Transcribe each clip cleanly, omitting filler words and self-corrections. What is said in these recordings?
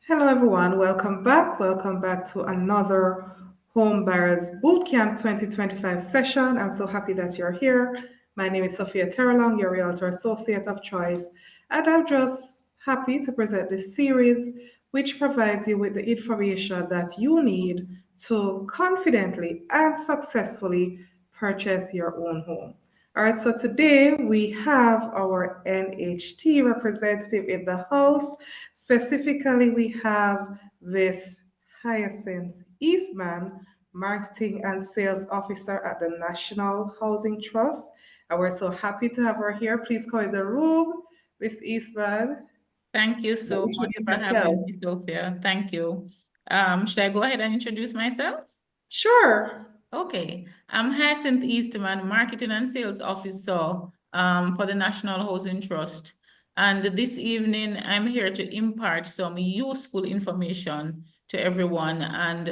Hello, everyone. Welcome back. Welcome back to another Homebuyers Bootcamp 2025 session. I'm so happy that you're here. My name is Sophia Terrelonge, your realtor associate of choice, and I'm just happy to present this series, which provides you with the information that you need to confidently and successfully purchase your own home. All right, so today we have our NHT representative in the house. Specifically, we have this Hyacinth Eastman, Marketing and Sales Officer at the National Housing Trust. And we're so happy to have her here. Please come in the room, Miss Eastman. Thank you so much Introduce for yourself. having me, Sophia. Thank you. Should I go ahead and introduce myself? Sure. Okay. I'm Hyacinth Eastman, Marketing and Sales Officer for the National Housing Trust. And this evening, I'm here to impart some useful information to everyone. And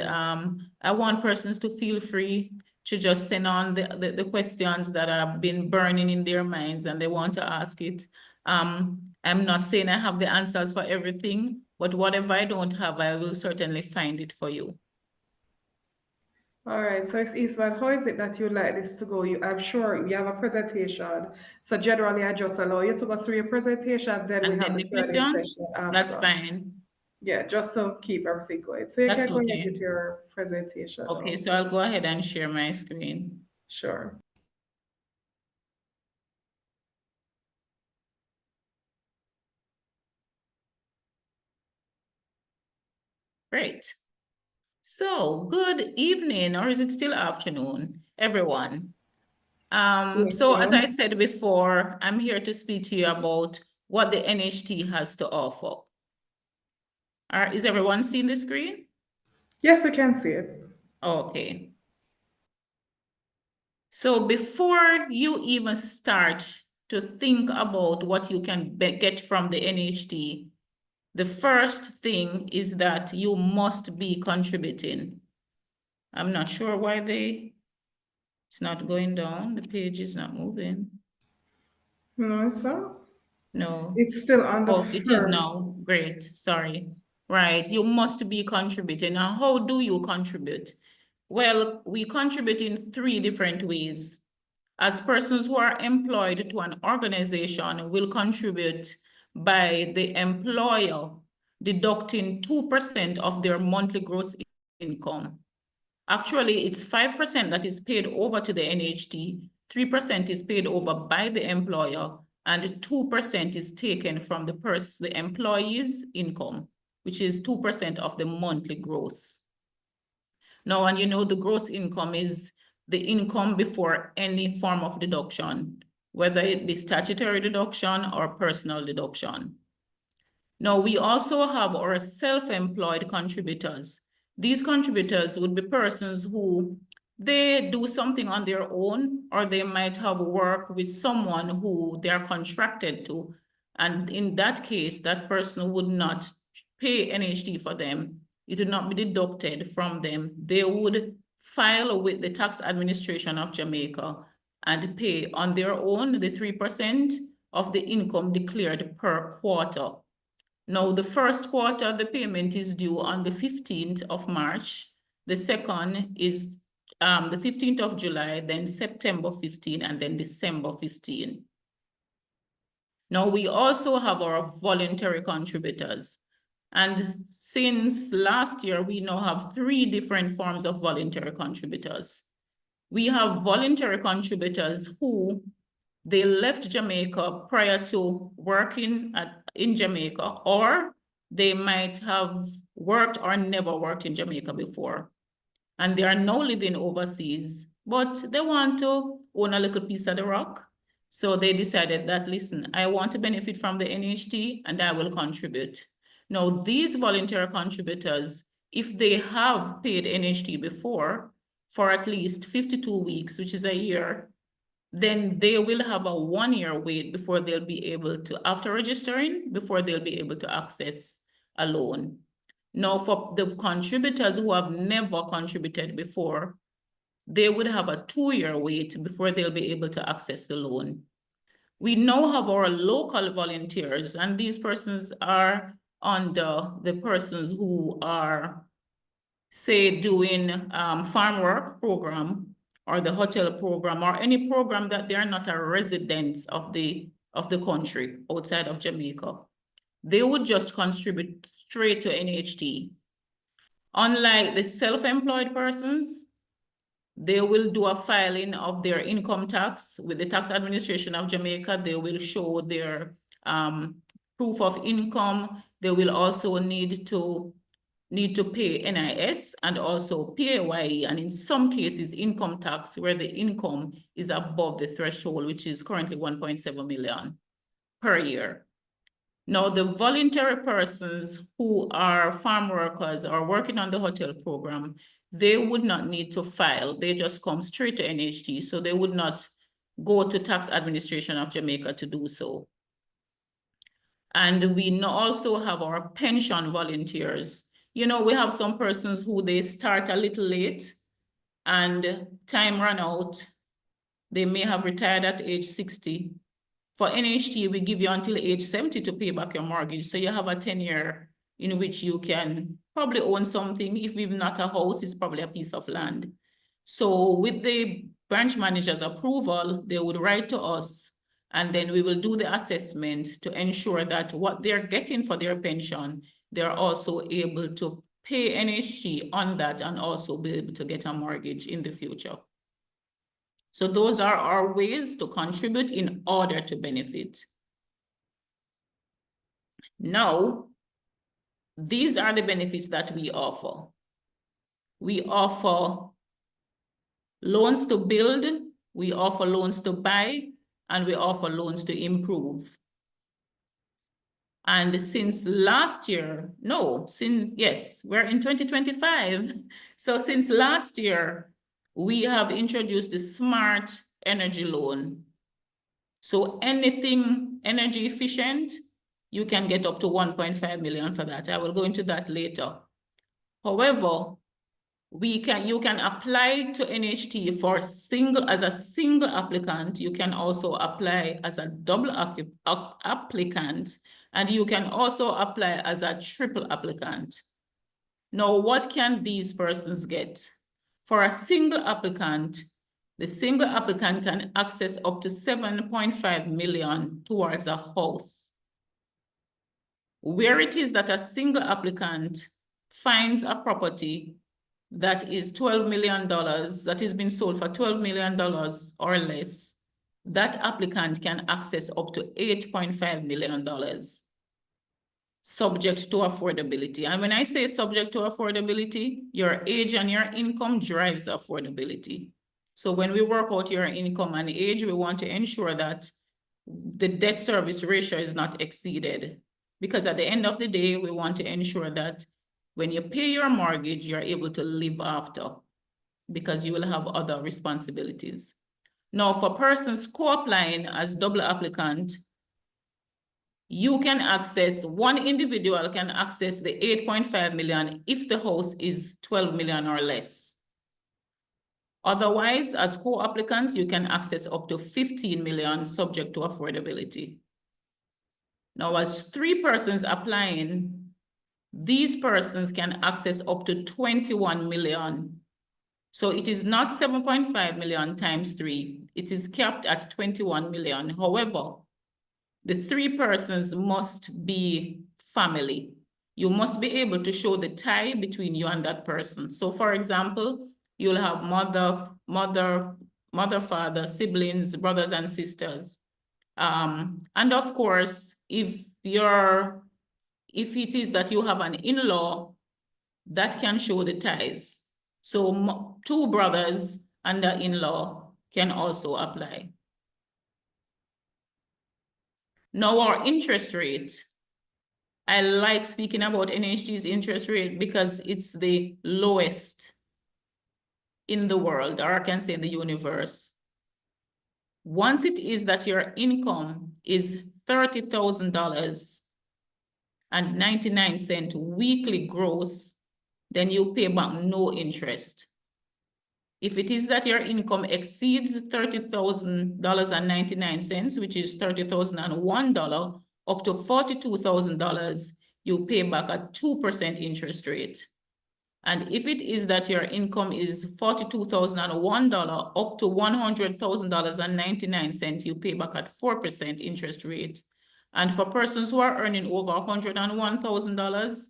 I want persons to feel free to just send on the questions that have been burning in their minds and they want to ask it. I'm not saying I have the answers for everything, but whatever I don't have, I will certainly find it for you. All right, so it's Eastman, how is it that you like this to go? I'm sure you have a presentation. So generally, I just allow you to go through your presentation, then we And have then the the Q&A questions, session that's after. fine. Yeah, just to keep everything going. So you That's can go ahead okay. with your presentation. Okay, so I'll go ahead and share my screen. Sure. Great. So good evening, or is it still afternoon, everyone? So as I said before, I'm here to speak to you about what the NHT has to offer. Is everyone seeing the screen? Yes, we can see it. Okay. So before you even start to think about what you can get from the NHT, the first thing is that you must be contributing. I'm not sure why it's not going down. The page is not moving. No, it's not. No. It's still on the Oh, it is first. now. Great. Sorry. Right. You must be contributing. Now, how do you contribute? Well, we contribute in 3 different ways. As persons who are employed to an organization will contribute by the employer deducting 2% of their monthly gross income. Actually, it's 5% that is paid over to the NHT, 3% is paid over by the employer, and 2% is taken from the employee's income, which is 2% of the monthly gross. Now, and you know, the gross income is the income before any form of deduction, whether it be statutory deduction or personal deduction. Now, we also have our self-employed contributors. These contributors would be persons who they do something on their own, or they might have work with someone who they are contracted to. And in that case, that person would not pay NHT for them. It would not be deducted from them. They would file with the tax administration of Jamaica and pay on their own the 3% of the income declared per quarter. Now, the first quarter, the payment is due on the 15th of March. The second is the 15th of July, then September 15, and then December 15. Now, we also have our voluntary contributors. And since last year, we now have 3 different forms of voluntary contributors. We have voluntary contributors who they left Jamaica prior to working in Jamaica, or they might have worked or never worked in Jamaica before. And they are now living overseas, but they want to own a little piece of the rock. So they decided that, listen, I want to benefit from the NHT and I will contribute. Now, these voluntary contributors, if they have paid NHT before for at least 52 weeks, which is a year, then they will have a 1-year wait before they'll be able to, after registering, before they'll be able to access a loan. Now, for the contributors who have never contributed before, they would have a 2-year wait before they'll be able to access the loan. We now have our local volunteers, and these persons are under the persons who are, say, doing farm work program or the hotel program or any program that they are not a resident of the country outside of Jamaica. They would just contribute straight to NHT. Unlike the self-employed persons, they will do a filing of their income tax with the tax administration of Jamaica. They will show their proof of income. They will also need to pay NIS and also PAYE, and in some cases, income tax where the income is above the threshold, which is currently 1.7 million per year. Now, the voluntary persons who are farm workers or working on the hotel program, they would not need to file. They just come straight to NHT, so they would not go to tax administration of Jamaica to do so. And we also have our pension volunteers. You know, we have some persons who they start a little late and time run out. They may have retired at age 60. For NHT, we give you until age 70 to pay back your mortgage. So you have a 10-year in which you can probably own something. If we've not a house, it's probably a piece of land. So with the branch manager's approval, they would write to us, and then we will do the assessment to ensure that what they're getting for their pension, they're also able to pay NHT on that and also be able to get a mortgage in the future. So those are our ways to contribute in order to benefit. Now, these are the benefits that we offer. We offer loans to build, we offer loans to buy, and we offer loans to improve. And since last year, we're in 2025. So since last year, we have introduced the smart energy loan. So anything energy efficient, you can get up to 1.5 million for that. I will go into that later. However, you can apply to NHT as a single applicant. You can also apply as a double applicant, and you can also apply as a triple applicant. Now, what can these persons get? For a single applicant, the single applicant can access up to 7.5 million towards a house. Where it is that a single applicant finds a property that is $12 million, that is being sold for $12 million or less, that applicant can access up to $8.5 million, subject to affordability. And when I say subject to affordability, your age and your income drives affordability. So when we work out your income and age, we want to ensure that the debt service ratio is not exceeded. Because at the end of the day, we want to ensure that when you pay your mortgage, you're able to live after, because you will have other responsibilities. Now, for persons co-applying as double applicant, you can access, one individual can access the 8.5 million if the house is 12 million or less. Otherwise, as co-applicants, you can access up to 15 million subject to affordability. Now, as 3 persons applying, these persons can access up to 21 million. So it is not 7.5 million times 3. It is capped at 21 million. However, the 3 persons must be family. You must be able to show the tie between you and that person. So for example, you'll have mother, father, siblings, brothers and sisters. And of course, if it is that you have an in-law, that can show the ties. So 2 brothers and the in-law can also apply. Now our interest rate. I like speaking about NHT's interest rate because it's the lowest in the world, or I can say in the universe. Once it is that your income is $30,000.99 weekly gross, then you pay back no interest. If it is that your income exceeds $30,000.99, which is $30,001 up to $42,000, you pay back a 2% interest rate. And if it is that your income is $42,001 up to $100,000.99, you pay back at 4% interest rate. And for persons who are earning over $101,000,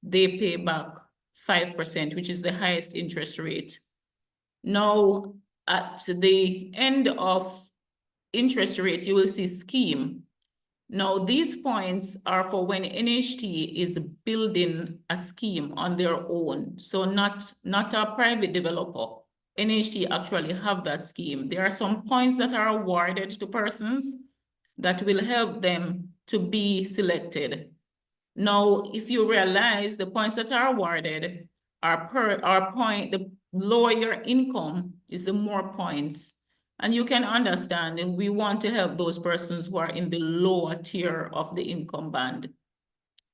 they pay back 5%, which is the highest interest rate. Now, at the end of interest rate, you will see scheme. Now, these points are for when NHT is building a scheme on their own. So not a private developer. NHT actually have that scheme. There are some points that are awarded to persons that will help them to be selected. Now, if you realize the points that are awarded are point, the lower your income is the more points. And you can understand we want to help those persons who are in the lower tier of the income band.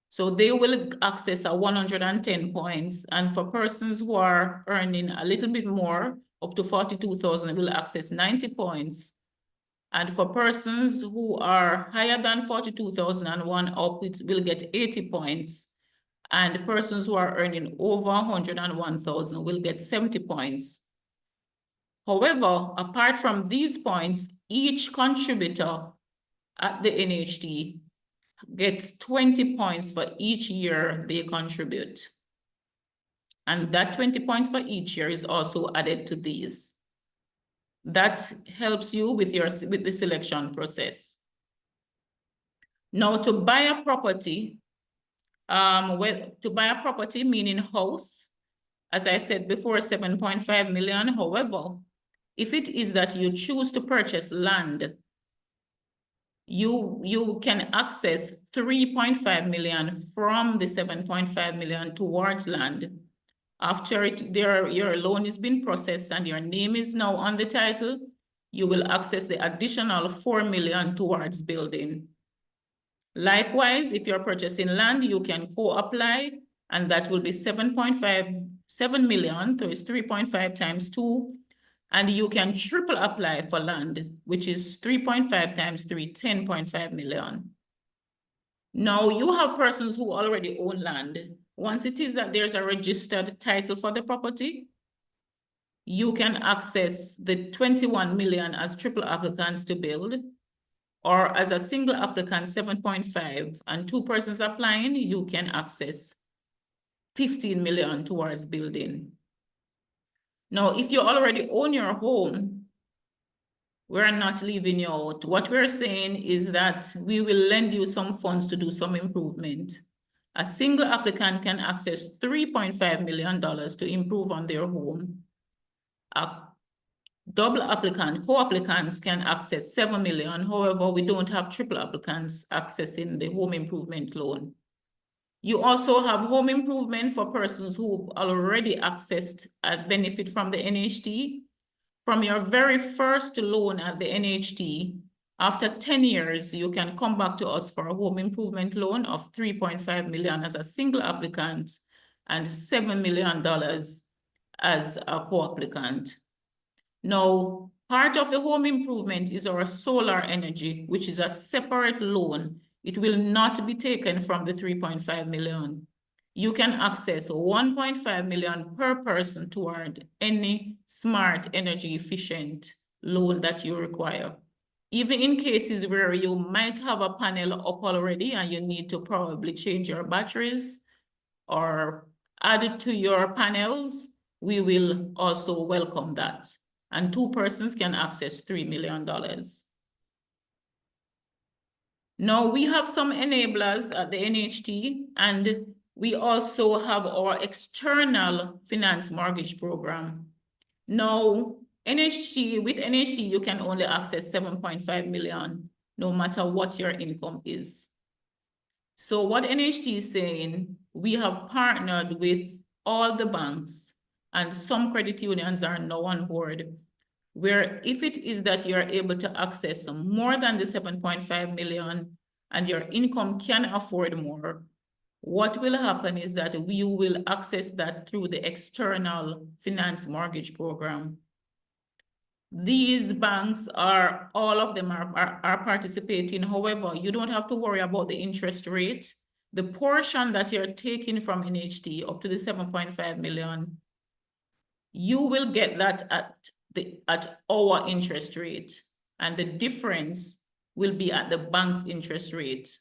So they will access a 110 points. And for persons who are earning a little bit more, up to 42,000, will access 90 points. And for persons who are higher than 42,001 up, it will get 80 points. And persons who are earning over 101,000 will get 70 points. However, apart from these points, each contributor at the NHT gets 20 points for each year they contribute. And that 20 points for each year is also added to these. That helps you with the selection process. Now, to buy a property, meaning house, as I said before, 7.5 million. However, if it is that you choose to purchase land, you can access 3.5 million from the 7.5 million towards land. After your loan is being processed and your name is now on the title, you will access the additional 4 million towards building. Likewise, if you're purchasing land, you can co-apply, and that will be 7.57 million, so it's 3.5 times 2. And you can triple apply for land, which is 3.5 times 3, 10.5 million. Now, you have persons who already own land. Once it is that there's a registered title for the property, you can access the 21 million as triple applicants to build, or as a single applicant, 7.5, and 2 persons applying, you can access 15 million towards building. Now, if you already own your home, we're not leaving you out. What we're saying is that we will lend you some funds to do some improvement. A single applicant can access $3.5 million to improve on their home. A double applicant, co-applicants can access 7 million. However, we don't have triple applicants accessing the home improvement loan. You also have home improvement for persons who already accessed a benefit from the NHT. From your very first loan at the NHT, after 10 years, you can come back to us for a home improvement loan of 3.5 million as a single applicant and $7 million as a co-applicant. Now, part of the home improvement is our solar energy, which is a separate loan. It will not be taken from the 3.5 million. You can access 1.5 million per person toward any smart energy efficient loan that you require. Even in cases where you might have a panel up already and you need to probably change your batteries or add it to your panels, we will also welcome that. And 2 persons can access $3 million. Now, we have some enablers at the NHT, and we also have our external finance mortgage program. Now, with NHT, you can only access 7.5 million, no matter what your income is. So what NHT is saying, we have partnered with all the banks, and some credit unions are now on board, where if it is that you're able to access more than the 7.5 million and your income can afford more, what will happen is that we will access that through the external finance mortgage program. These banks are, all of them are participating. However, you don't have to worry about the interest rate the portion that you're taking from NHT up to the 7.5 million, you will get that at our interest rate, and the difference will be at the bank's interest rate.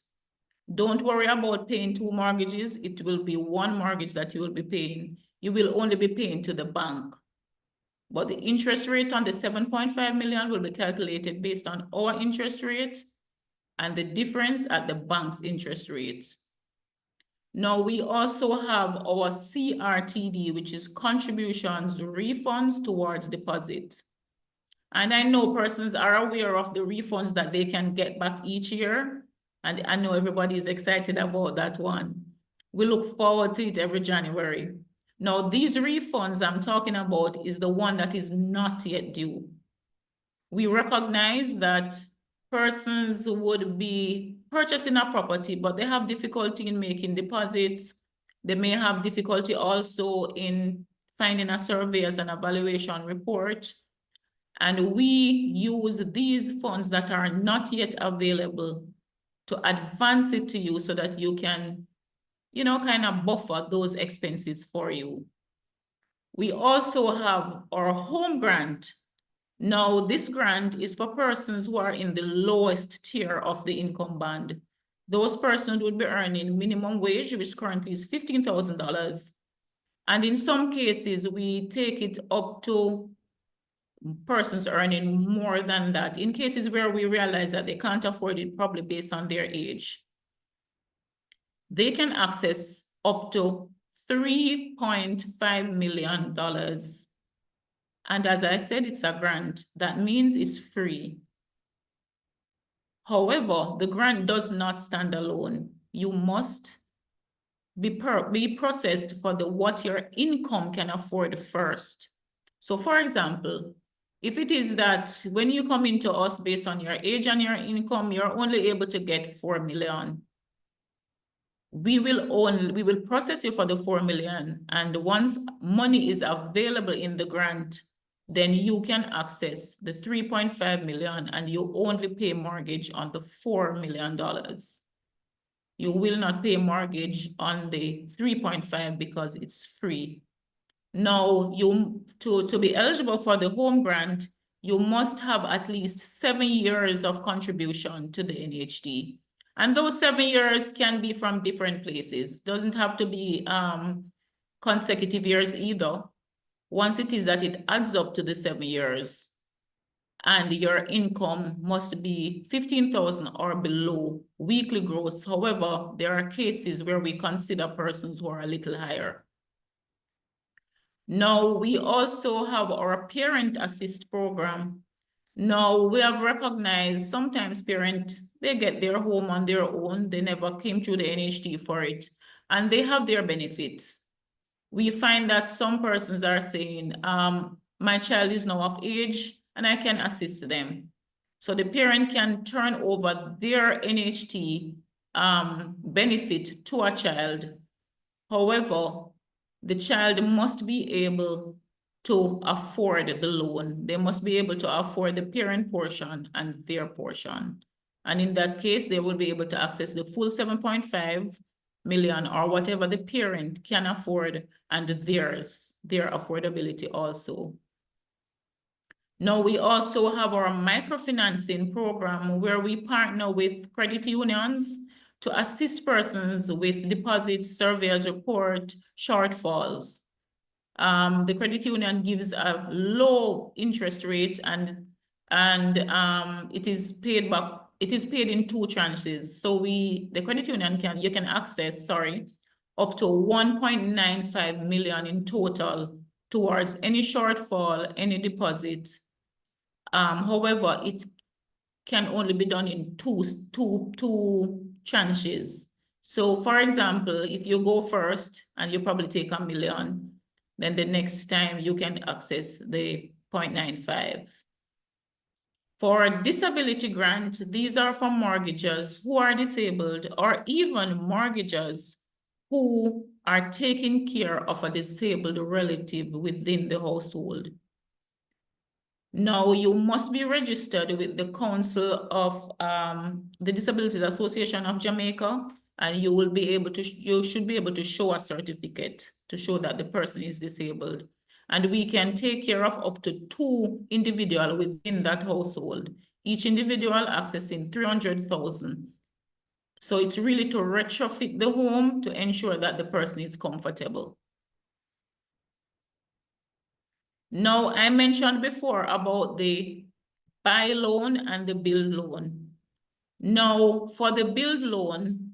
Don't worry about paying 2 mortgages. It will be 1 mortgage that you will be paying. You will only be paying to the bank. But the interest rate on the 7.5 million will be calculated based on our interest rate and the difference at the bank's interest rate. Now, we also have our CRTD, which is contributions, refunds towards deposit. And I know persons are aware of the refunds that they can get back each year. And I know everybody is excited about that one. We look forward to it every January. Now, these refunds I'm talking about is the one that is not yet due. We recognize that persons would be purchasing a property, but they have difficulty in making deposits. They may have difficulty also in finding a surveyor's and evaluation report. And we use these funds that are not yet available to advance it to you so that you can, kind of buffer those expenses for you. We also have our home grant. Now, this grant is for persons who are in the lowest tier of the income band. Those persons would be earning minimum wage, which currently is $15,000. And in some cases, we take it up to persons earning more than that, in cases where we realize that they can't afford it, probably based on their age. They can access up to $3.5 million. And as I said, it's a grant. That means it's free. However, the grant does not stand alone. You must be processed for what your income can afford first. So for example, if it is that when you come into us based on your age and your income, you're only able to get 4 million. We will process you for the 4 million. And once money is available in the grant, then you can access the 3.5 million and you only pay mortgage on the $4 million. You will not pay mortgage on the 3.5 because it's free. Now, to be eligible for the home grant, you must have at least 7 years of contribution to the NHT. And those 7 years can be from different places. Doesn't have to be consecutive years either. Once it is that it adds up to the 7 years, and your income must be 15,000 or below weekly gross. However, there are cases where we consider persons who are a little higher. Now, we also have our parent assist program. Now, we have recognized sometimes parents, they get their home on their own. They never came through the NHT for it, and they have their benefits. We find that some persons are saying, my child is now of age and I can assist them. So the parent can turn over their NHT benefit to a child. However, the child must be able to afford the loan. They must be able to afford the parent portion and their portion. And in that case, they will be able to access the full 7.5 million or whatever the parent can afford and their affordability also. Now, we also have our microfinancing program where we partner with credit unions to assist persons with deposits, surveyors report, shortfalls. The credit union gives a low interest rate and it is paid back. It is paid in 2 tranches. So the credit union you can access, up to 1.95 million in total towards any shortfall, any deposit. However, it can only be done in two tranches. So for example, if you go first and you probably take $1 million, then the next time you can access the 0.95. For a disability grant, these are for mortgagors who are disabled or even mortgagors who are taking care of a disabled relative within the household. Now, you must be registered with the Council of the Disabilities Association of Jamaica. and you will be able to, you should be able to show a certificate to show that the person is disabled. And we can take care of up to 2 individuals within that household, each individual accessing 300,000. So it's really to retrofit the home to ensure that the person is comfortable. Now, I mentioned before about the buy loan and the build loan. Now, for the build loan,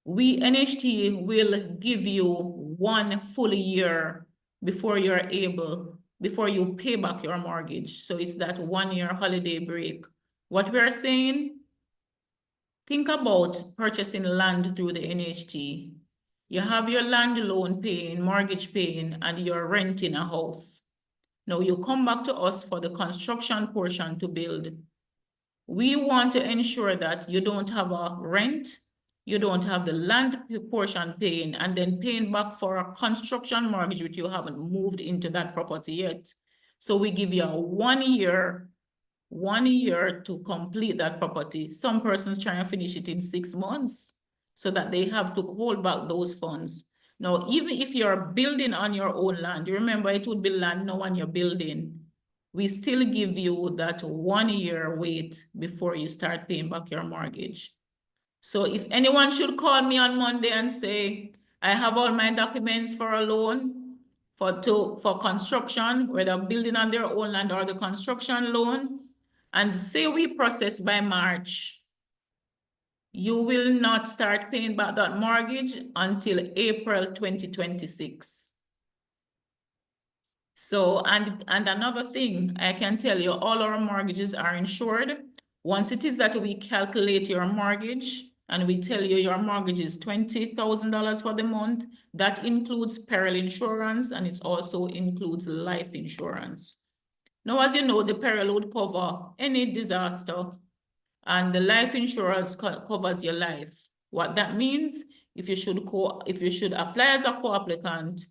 we, NHT, will give you 1 full year before you pay back your mortgage. So it's that 1 year holiday break. What we are saying, think about purchasing land through the NHT. You have your land loan paying, mortgage paying, and you're renting a house. Now you come back to us for the construction portion to build. We want to ensure that you don't have a rent, you don't have the land portion paying, and then paying back for a construction mortgage which you haven't moved into that property yet. So we give you a 1 year to complete that property. Some persons try and finish it in 6 months so that they have to hold back those funds. Now, even if you're building on your own land, you remember it would be land now on your building, we still give you that 1 year wait before you start paying back your mortgage. So if anyone should call me on Monday and say, I have all my documents for a loan for construction, whether building on their own land or the construction loan, and say we process by March, you will not start paying back that mortgage until April 2026. So, and another thing, I can tell you, all our mortgages are insured. Once it is that we calculate your mortgage and we tell you your mortgage is $20,000 for the month, that includes peril insurance and it also includes life insurance. Now, as you know, the peril would cover any disaster and the life insurance covers your life. What that means, if you should apply as a co-applicant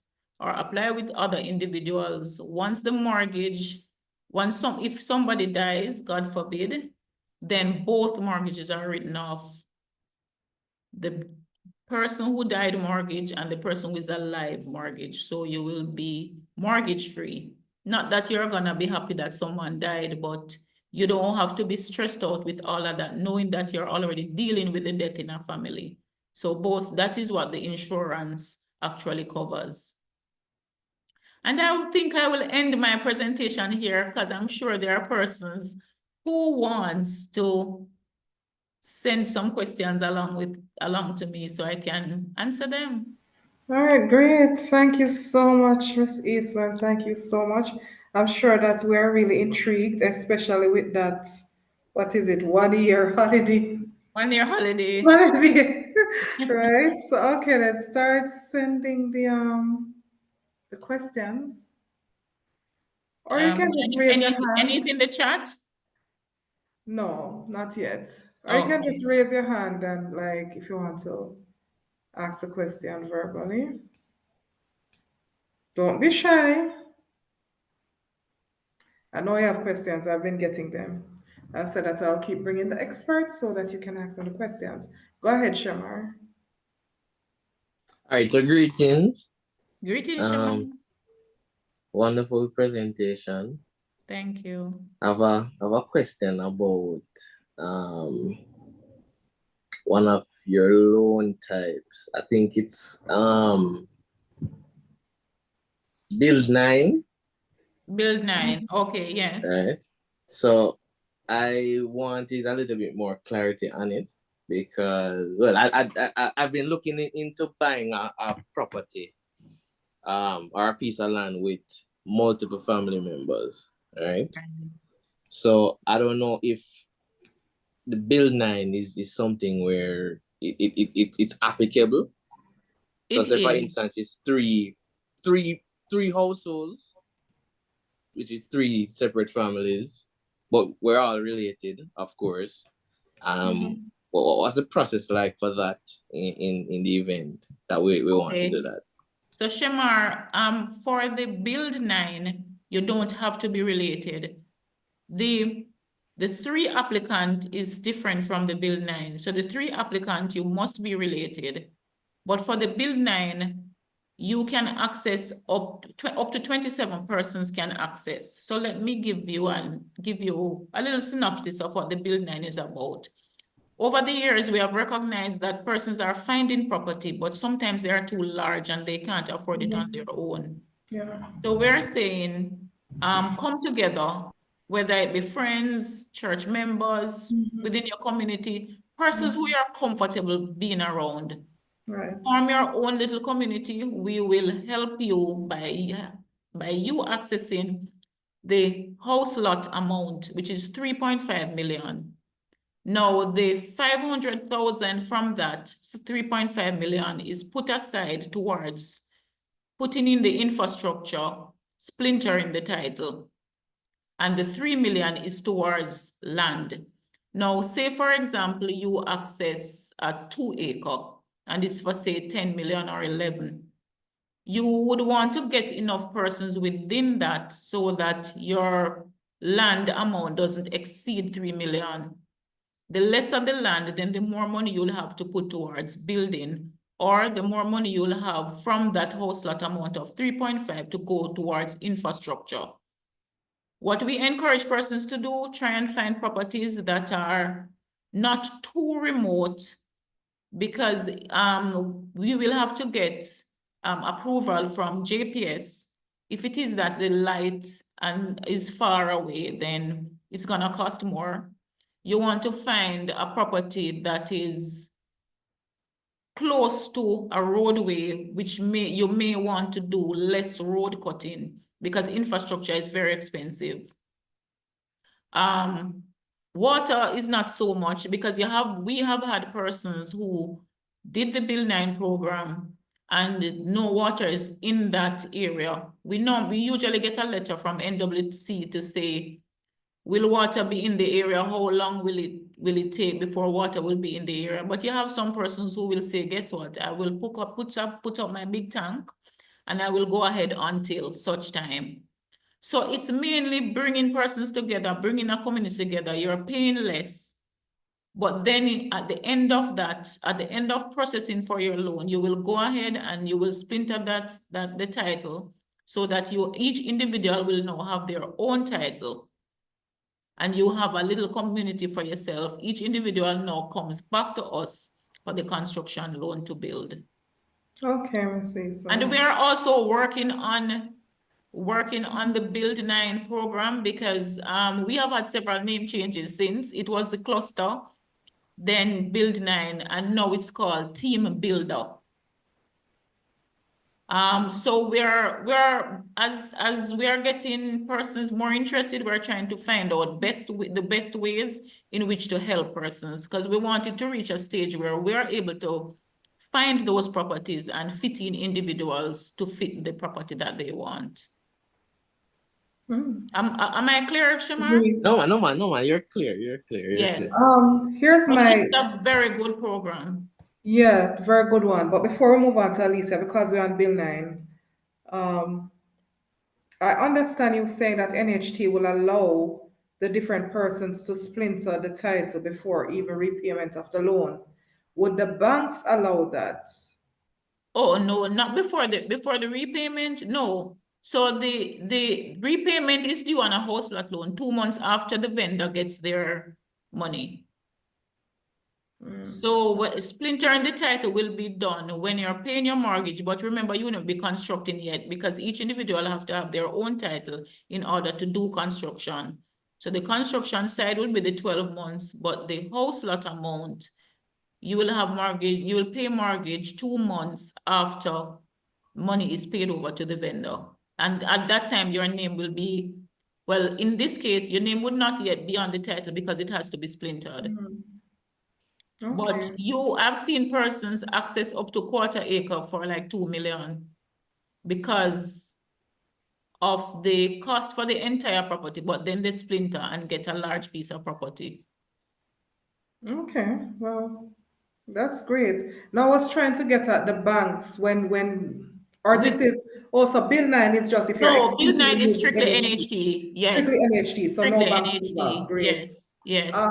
or apply with other individuals, once the mortgage, if somebody dies, God forbid, then both mortgages are written off. The person who died mortgage and the person who is alive mortgage. So you will be mortgage free. Not that you're gonna be happy that someone died, but you don't have to be stressed out with all of that, knowing that you're already dealing with the death in a family. So that is what the insurance actually covers. And I think I will end my presentation here because I'm sure there are persons who wants to send some questions along to me so I can answer them. All right, great. Thank you so much, Miss Eastman. Thank you so much. I'm sure that we're really intrigued, especially with that, what is it, 1 year holiday? 1 year holiday. Holiday. Right. So okay, let's start sending the questions. Or you can just raise your hand. Anything in the chat? No, not yet. Or you Okay. can just raise your hand and like if you want to ask a question verbally. Don't be shy. I know you have questions. I've been getting them. I said that I'll keep bringing the experts so that you can ask them the questions. Go ahead, Shamar. All right, so greetings. Greetings, Shamar. Wonderful presentation. Thank you. I have a question about one of your loan types. I think it's Build 9. Build 9. Okay, yes. Right. So I wanted a little bit more clarity on it because, well, I've been looking into buying a property or a piece of land with multiple family members, right? So I don't know if the Build 9 is something where it's applicable. So say for instance, it's three households, which is 3 separate families, but we're all related, of course. What's the process like for that in the event that we want to do that? So Shamar, for the Build 9, you don't have to be related. The The 3 applicant is different from the Bill 9. So the 3 applicant, you must be related. But for the Bill 9, you can access up to 27 persons can access. So let me give you a little synopsis of what the Bill 9 is about. Over the years, we have recognized that persons are finding property, but sometimes they are too large and they can't afford it on their own. Yeah. So we're saying, come together, whether it be friends, church members, within your community, persons who are comfortable being around. Right. Form your own little community. We will help you by you accessing the house lot amount, which is 3.5 million. Now, the 500,000 from that 3.5 million is put aside towards putting in the infrastructure, splintering the title. And the 3 million is towards land. Now, say, for example, you access a 2-acre and it's for, say, 10 million or 11. You would want to get enough persons within that so that your land amount doesn't exceed 3 million. The lesser the land, then the more money you'll have to put towards building, or the more money you'll have from that house lot amount of 3.5 to go towards infrastructure. What we encourage persons to do, try and find properties that are not too remote, because we will have to get approval from JPS. If it is that the light is far away, then it's gonna cost more. You want to find a property that is close to a roadway, which you may want to do less road cutting because infrastructure is very expensive. Water is not so much because we have had persons who did the Bill 9 program and no water is in that area. We usually get a letter from NWC to say, will water be in the area? How long will it take before water will be in the area? But you have some persons who will say, guess what? I will put up my big tank and I will go ahead until such time. So it's mainly bringing persons together, bringing a community together. You're paying less. But then at the end of that, at the end of processing for your loan, you will go ahead and you will splinter the title so that each individual will now have their own title. And you have a little community for yourself. Each individual now comes back to us for the construction loan to build. Okay, I see. So. And we are also working on the Build 9 program because we have had several name changes since. It was the cluster, then Build 9, and now it's called Team Builder. So as we are getting persons more interested, we're trying to find out the best ways in which to help persons, because we wanted to reach a stage where we are able to find those properties and fit in individuals to fit the property that they want. Am I clear, Shamar? No, man, you're clear. You're clear. Yes. Here's It's a very good program. Yeah, very good one. But before we move on to Alicia, because we're on Bill 9, I understand you saying that NHT will allow the different persons to splinter the title before even repayment of the loan. Would the banks allow that? Oh, no, not before the repayment, no. So the repayment is due on a house lot loan 2 months after the vendor gets their money. So splintering the title will be done when you're paying your mortgage, but remember, you won't be constructing yet because each individual have to have their own title in order to do construction. So the construction side will be the 12 months, but the house lot amount, you will pay mortgage 2 months after money is paid over to the vendor. And at that time, your name will be, well, in this case, your name would not yet be on the title because it has to be splintered. Okay. But I've seen persons access up to 1/4 acre for like 2 million because of the cost for the entire property, but then they splinter and get a large piece of property. Okay, well, that's great. Now I was trying to get at the banks when Or this is also Bill 9 is just if you're No, Bill exclusively 9 is using strictly NHT. NHT. Yes. Strictly NHT, so Strictly no banks NHT. involved. Great. Yes.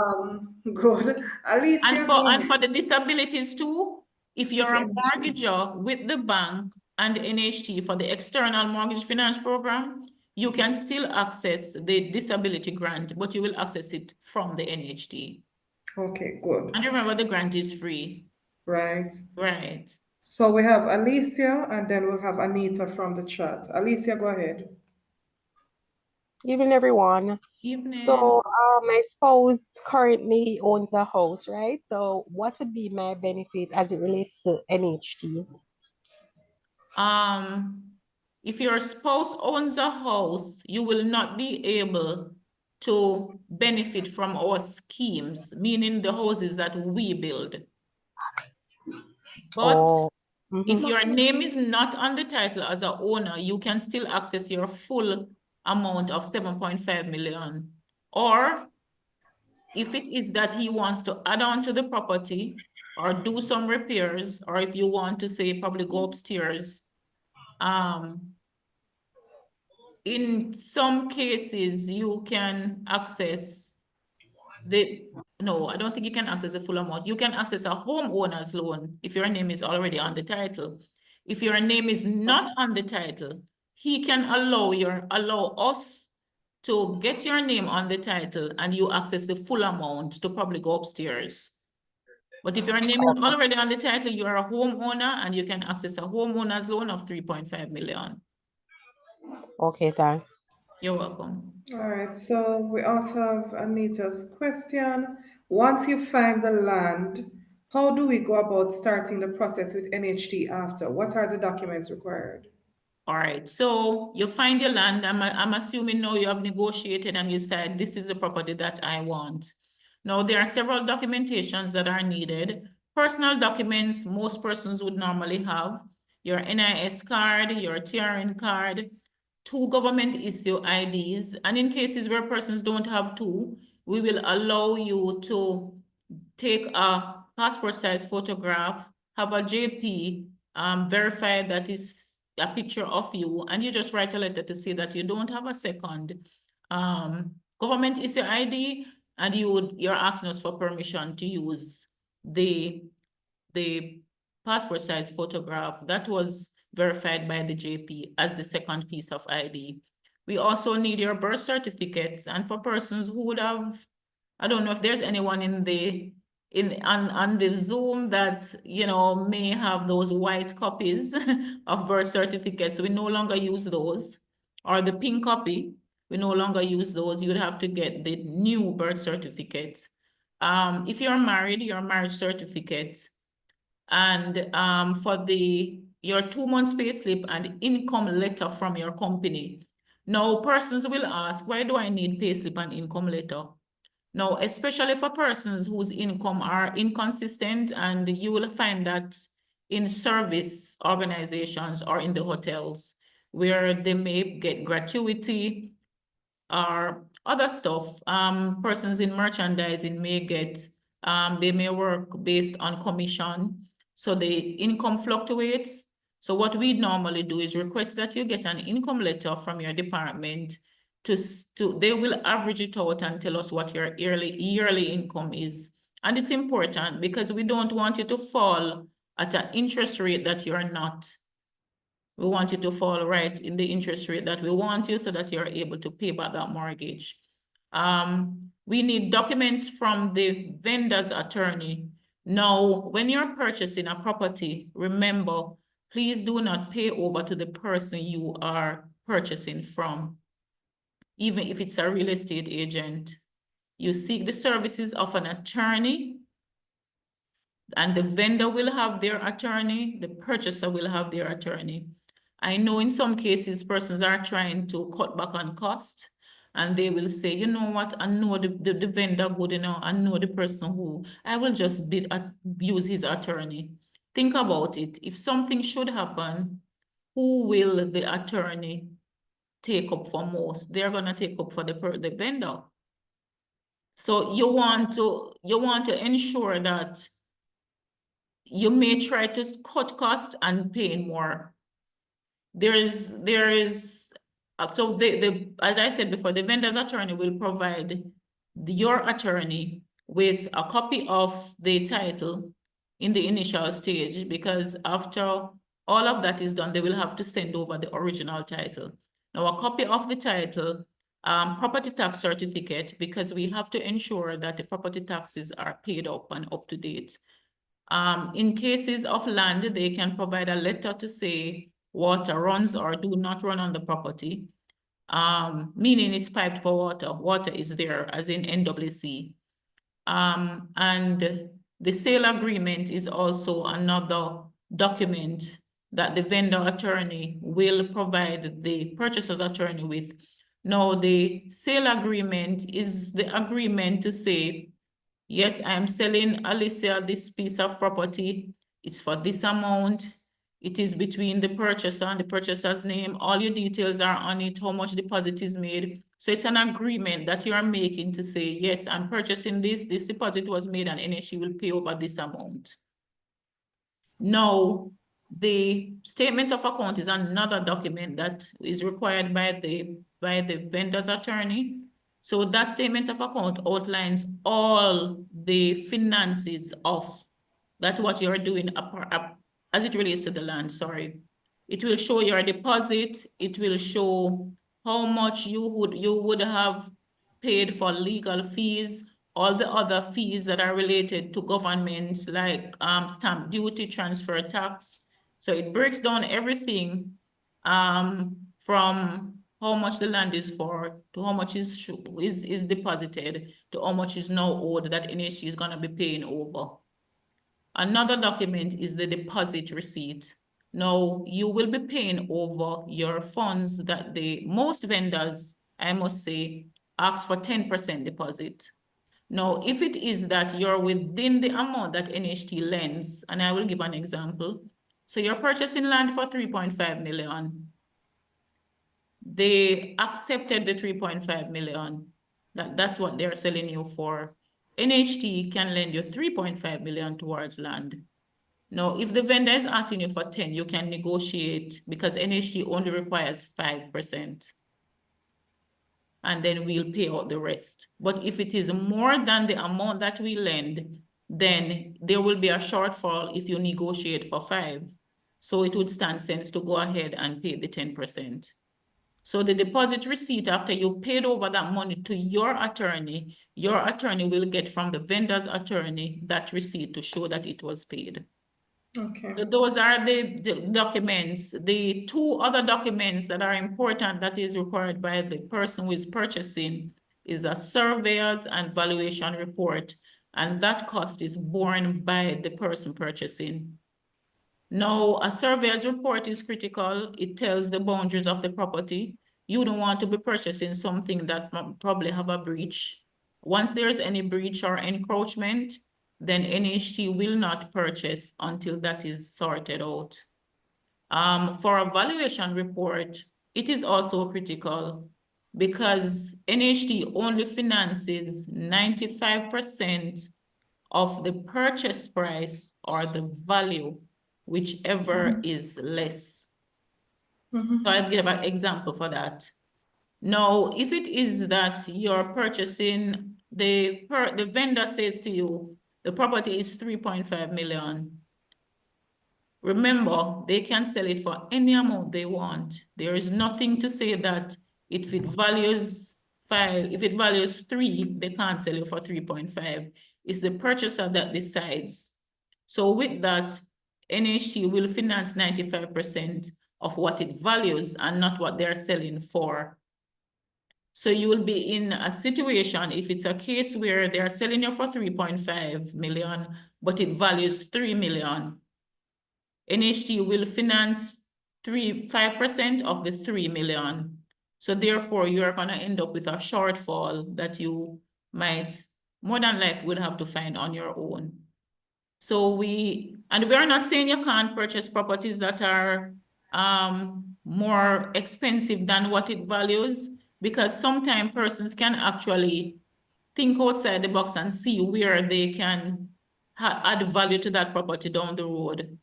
Good. Alicia, And for the disabilities too, if you're a mortgager with the bank and NHT for the external mortgage finance program, you can still access the disability grant, but you will access it from the NHT. Okay, good. And remember, the grant is free. Right. Right. So we have Alicia, and then we'll have Anita from the chat. Alicia, go ahead. Evening, everyone. Evening. So, my spouse currently owns a house, right? So, what would be my benefit as it relates to NHT? If your spouse owns a house, you will not be able to benefit from our schemes, meaning the houses that we build. But if your name is not on the title as an owner, you can still access your full amount of 7.5 million. Or if it is that he wants to add on to the property or do some repairs, or if you want to say probably go upstairs, in some cases you can access no, I don't think you can access the full amount. You can access a homeowner's loan if your name is already on the title. If your name is not on the title, he can allow us to get your name on the title and you access the full amount to probably go upstairs. But if your name is already on the title, you are a homeowner and you can access a homeowner's loan of 3.5 million. Okay, thanks. You're welcome. All right, so we also have Anita's question. Once you find the land, how do we go about starting the process with NHT after? What are the documents required? All right, so you find your land. I'm assuming now you have negotiated and you said, this is the property that I want. Now, there are several documentations that are needed. Personal documents, most persons would normally have. Your NIS card, your TRN card, 2 government issue IDs. And in cases where persons don't have 2, we will allow you to take a passport size photograph, have a JP, verify that is a picture of you, and you just write a letter to say that you don't have a second government issue ID, and you're asking us for permission to use the passport size photograph that was verified by the JP as the second piece of ID. We also need your birth certificates, and for persons who would have, I don't know if there's anyone on the Zoom that, you know, may have those white copies of birth certificates. We no longer use those, or the pink copy. We no longer use those. You would have to get the new birth certificates. If you're married, your marriage certificate, and for your 2 months pay slip and income letter from your company. Now, persons will ask, why do I need pay slip and income letter? Now, especially for persons whose income are inconsistent, and you will find that in service organizations or in the hotels where they may get gratuity or other stuff. Persons in merchandising may get, they may work based on commission, so the income fluctuates. So what we normally do is request that you get an income letter from your department they will average it out and tell us what your yearly income is. And it's important because we don't want you to fall at an interest rate that you're not. We want you to fall right in the interest rate that we want you so that you're able to pay back that mortgage. We need documents from the vendor's attorney. Now, when you're purchasing a property, remember, please do not pay over to the person you are purchasing from. Even if it's a real estate agent, you seek the services of an attorney, and the vendor will have their attorney, the purchaser will have their attorney. I know in some cases, persons are trying to cut back on cost, and they will say, you know what, I know the vendor good enough, I know the person who, I will just use his attorney. Think about it. If something should happen, who will the attorney take up for most? They're gonna take up for the vendor. So you want to ensure that you may try to cut costs and pay more. so as I said before, the vendor's attorney will provide your attorney with a copy of the title in the initial stage, because after all of that is done, they will have to send over the original title. Now, a copy of the title, property tax certificate, because we have to ensure that the property taxes are paid up and up to date. In cases of land, they can provide a letter to say water runs or do not run on the property, meaning it's piped for water. Water is there, as in NWC. And the sale agreement is also another document that the vendor attorney will provide the purchaser's attorney with. Now, the sale agreement is the agreement to say, yes, I am selling Alicia this piece of property. It's for this amount. It is between the purchaser and the purchaser's name. All your details are on it, how much deposit is made. So it's an agreement that you are making to say, yes, I'm purchasing this deposit was made, and NHE will pay over this amount. Now, the statement of account is another document that is required by the vendor's attorney. So that statement of account outlines all the finances of that what you're doing as it relates to the land, sorry. It will show your deposit. It will show how much you would have paid for legal fees, all the other fees that are related to government, like stamp duty, transfer tax. So it breaks down everything from how much the land is for, to how much is deposited, to how much is now owed that NHT is gonna be paying over. Another document is the deposit receipt. Now, you will be paying over your funds that most vendors, I must say, ask for 10% deposit. Now, if it is that you're within the amount that NHT lends, and I will give an example. So you're purchasing land for 3.5 million. They accepted the 3.5 million. That's what they're selling you for. NHT can lend you 3.5 million towards land. Now, if the vendor is asking you for 10, you can negotiate, because NHT only requires 5%. And then we'll pay out the rest. But if it is more than the amount that we lend, then there will be a shortfall if you negotiate for 5. So it would stand sense to go ahead and pay the 10%. So the deposit receipt, after you paid over that money to your attorney will get from the vendor's attorney that receipt to show that it was paid. Okay. So those are the documents. The 2 other documents that are important that is required by the person who is purchasing is a surveyor's and valuation report, and that cost is borne by the person purchasing. Now, a surveyor's report is critical. It tells the boundaries of the property. You don't want to be purchasing something that probably have a breach. Once there's any breach or encroachment, then NHT will not purchase until that is sorted out. For a valuation report, it is also critical because NHT only finances 95% of the purchase price or the value, whichever is less. So I'll give an example for that. Now, if it is that you're purchasing, the vendor says to you, the property is 3.5 million. Remember, they can sell it for any amount they want. There is nothing to say that if it values 5, if it values 3, they can't sell it for 3.5. It's the purchaser that decides. So with that, NHT will finance 95% of what it values and not what they're selling for. So you will be in a situation, if it's a case where they're selling you for 3.5 million, but it values 3 million, NHT will finance 5% of the 3 million. So therefore, you're gonna end up with a shortfall that you might more than likely would have to find on your own. So we are not saying you can't purchase properties that are more expensive than what it values, because sometimes persons can actually think outside the box and see where they can add value to that property down the road.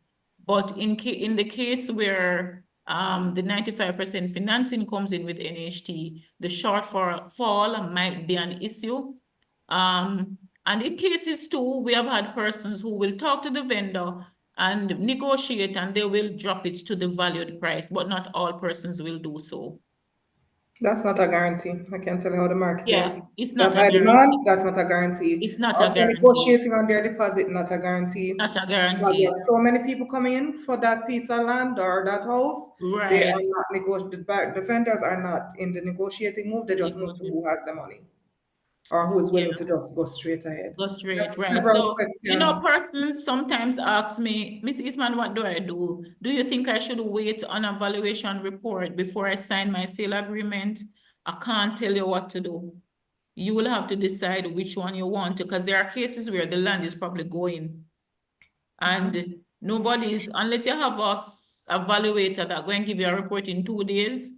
But in the case where The 95% financing comes in with NHT. The shortfall might be an issue. And in cases too, we have had persons who will talk to the vendor and negotiate, and they will drop it to the valued price, but not all persons will do so. That's not a guarantee. I can tell you how the market Yeah, is. it's That not a high demand, guarantee. that's not a guarantee. It's not a Also, guarantee. negotiating on their deposit, not a guarantee. Not a Because guarantee. there are so many people coming in for that piece of land or that house. They are Right. not the vendors are not in the negotiating move, they just move to who has the money or who is willing Yeah. to just go straight ahead. Go straight, There's right? several So, you know, questions. persons sometimes ask me, Miss Eastman, what do I do? Do you think I should wait on a valuation report before I sign my sale agreement? I can't tell you what to do. You will have to decide which one you want to, because there are cases where the land is probably going. And nobody's, unless you have a evaluator that going to give you a report in 2 days,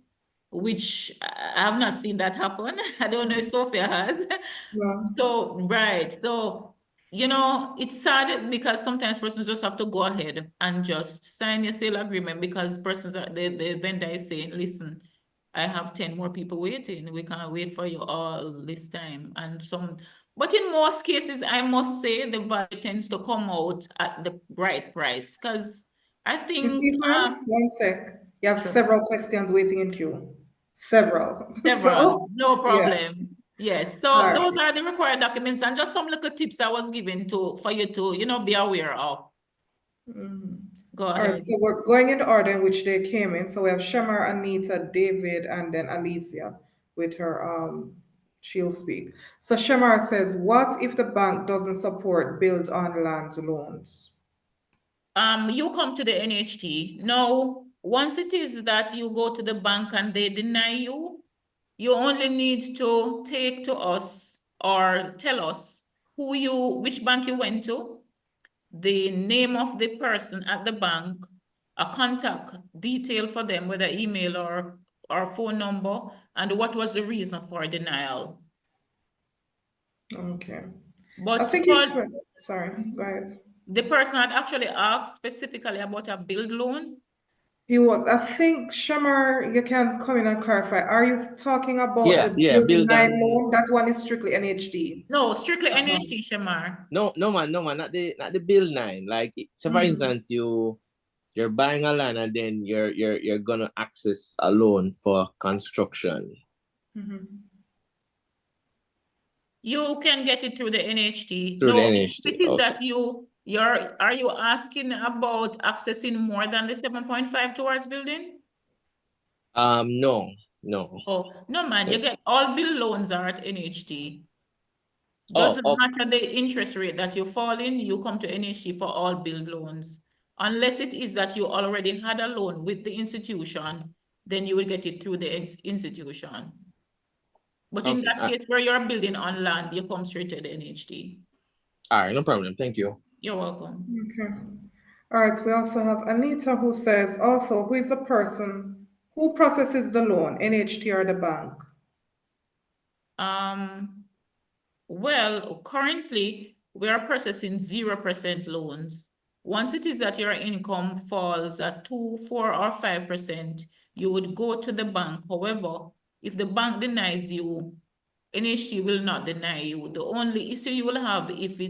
which I have not seen that happen. I don't know if Sophia has. No. So, right. So, you know, it's sad because sometimes persons just have to go ahead and just sign your sale agreement because persons are, the vendor is saying, listen, I have 10 more people waiting. We can't wait for you all this time. And but in most cases, I must say the value tends to come out at the right price because I think Miss Eastman, one sec. You have sure. several questions waiting in queue. Several. Several, no yeah. problem. Yes, so All right. those are the required documents and just some little tips I was given for you to, you know, be aware of. Go All right, ahead. so we're going in the order in which they came in. So we have Shamar, Anita, David, and then Alicia with her she'll speak. So Shamar says, what if the bank doesn't support build on land loans? You come to the NHT. Now, once it is that you go to the bank and they deny you, you only need to take to us or tell us which bank you went to, the name of the person at the bank, a contact detail for them, whether email or phone number, and what was the reason for denial. Okay. But I think it's sorry, go ahead. The person had actually asked specifically about a build loan. He was. I think Shamar, you can come in and clarify. Are you talking about the build build nine on. loan? That one is strictly NHD. No, strictly NHT, Shamar. No man, not the build 9. Like, so for instance, you're buying a land and then you're gonna access a loan for construction. You can get it through the NHT. Through the No, NHT, it is okay. that are you asking about accessing more than the 7.5 towards building? No. Oh, no, man, you get all bill loans are at NHT. Oh, Doesn't matter the interest rate that you fall in, you come to NHT for all bill loans. Unless it is that you already had a loan with the institution, then you will get it through the institution. But in that case where you're building on land, you come straight to the NHT. All right, no problem. Thank you. You're welcome. Okay. All right, we also have Anita who says also, who is the person who processes the loan, NHT or the bank? Well, currently we are processing 0% loans. Once it is that your income falls at 2, 4, or 5%, you would go to the bank. However, if the bank denies you, NHT will not deny you. The only issue you will have if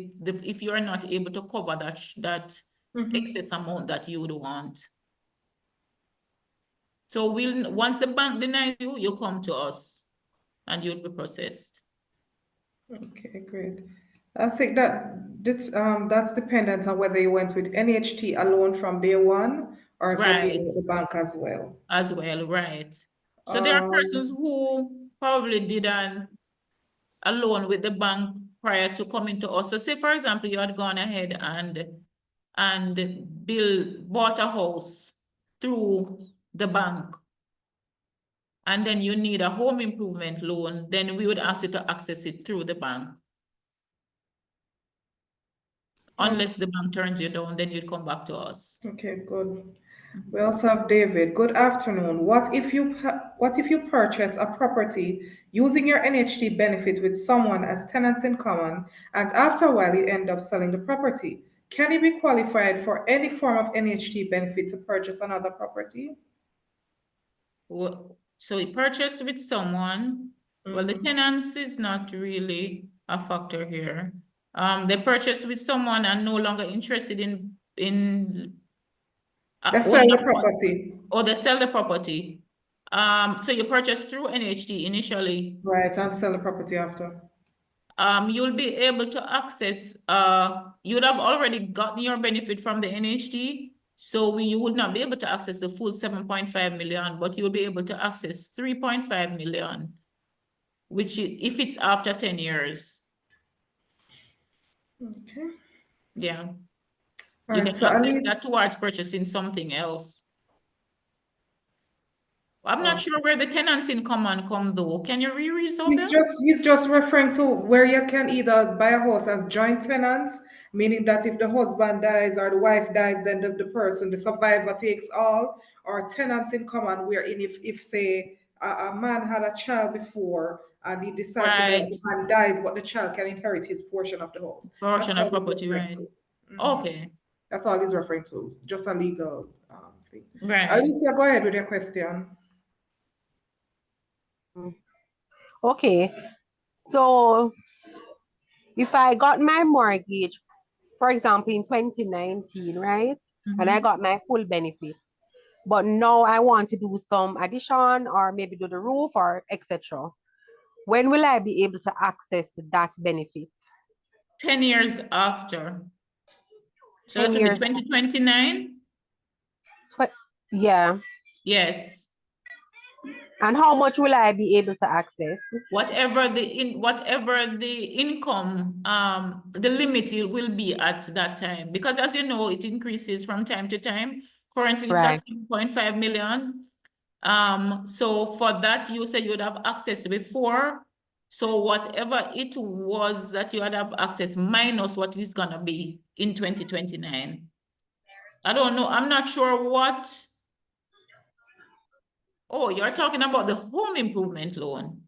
you are not able to cover that excess amount that you would want. So once the bank denies you, you come to us and you'll be processed. Okay, great. I think that's dependent on whether you went with NHT alone from day one or if you're dealing with the bank as well. As well, right. So there are persons who probably did a loan with the bank prior to coming to us. So say, for example, you had gone ahead and bought a house through the bank, and then you need a home improvement loan, then we would ask you to access it through the bank. Unless the bank turns you down, then you'd come back to us. Okay, good. We also have David. Good afternoon. What if you purchase a property using your NHT benefit with someone as tenants in common, and after a while you end up selling the property? Can you be qualified for any form of NHT benefit to purchase another property? So you purchased with someone. Well, the Mhm. tenants is not really a factor here. They purchased with someone and no longer interested in They sell owning the a property. or they sell the property. So you purchased through NHT initially. Right, and sell the property after. You'll be able to access, you'd have already gotten your benefit from the NHT. So you would not be able to access the full 7.5 million, but you'll be able to access 3.5 million, which if it's after 10 years. Okay. Yeah. All You right, can so at access least that towards purchasing something else. I'm not oh. sure where the tenants in common come though. Can you reread Sophia? He's just referring to where you can either buy a house as joint tenants, meaning that if the husband dies or the wife dies, then the person, the survivor takes all, or tenants in common, wherein if say a man had a child before and he decides to Right. the man dies, but the child can inherit his portion of the house. That's Portion all of he's property, referring right? to. Okay. That's all he's referring to, just a legal thing. Right. Alicia, go ahead with your question. Okay. So if I got my mortgage, for example, in 2019, right? And I got my full benefits. But now I want to do some addition or maybe do the roof or etc. When will I be able to access that benefit? 10 years after. So 10 that will be years. 2029? Yeah. Yes. And how much will I be able to access? Whatever the income, the limit will be at that time. Because as you know, it increases from time to time. Currently it's at 7.5 million. So for that, you said you would have access before. So whatever it was that you had have access minus what is gonna be in 2029. I don't know. I'm not sure what. Oh, you're talking about the home improvement loan.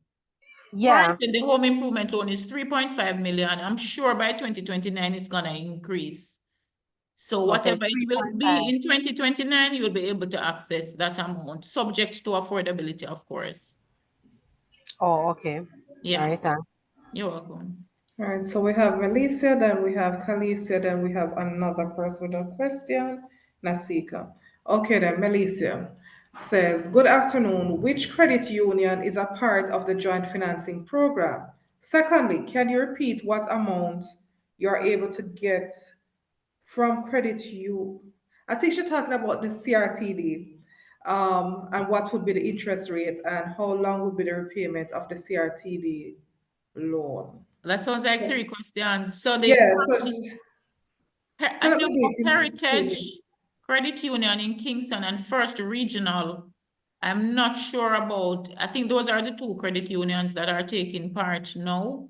Yeah. Currently, the home improvement loan is 3.5 million. I'm sure by 2029 it's gonna increase. So whatever it will be in 2029, you'll be able to access that amount, subject to affordability, of course. Oh, okay. Yeah. All right. You're welcome. All right, so we have Melissa, then we have Khaleesi, then we have another person with a question, Nasika. Okay, then Melissa says, good afternoon. Which credit union is a part of the joint financing program? Secondly, can you repeat what amount you're able to get from credit you? I think she's talking about the CRTD, and what would be the interest rate and how long would be the repayment of the CRTD loan. That sounds like 3 questions. So Yeah, so I let know me do it in Heritage two. Credit Union in Kingston and First Regional. I'm not sure about, I think those are the 2 credit unions that are taking part now.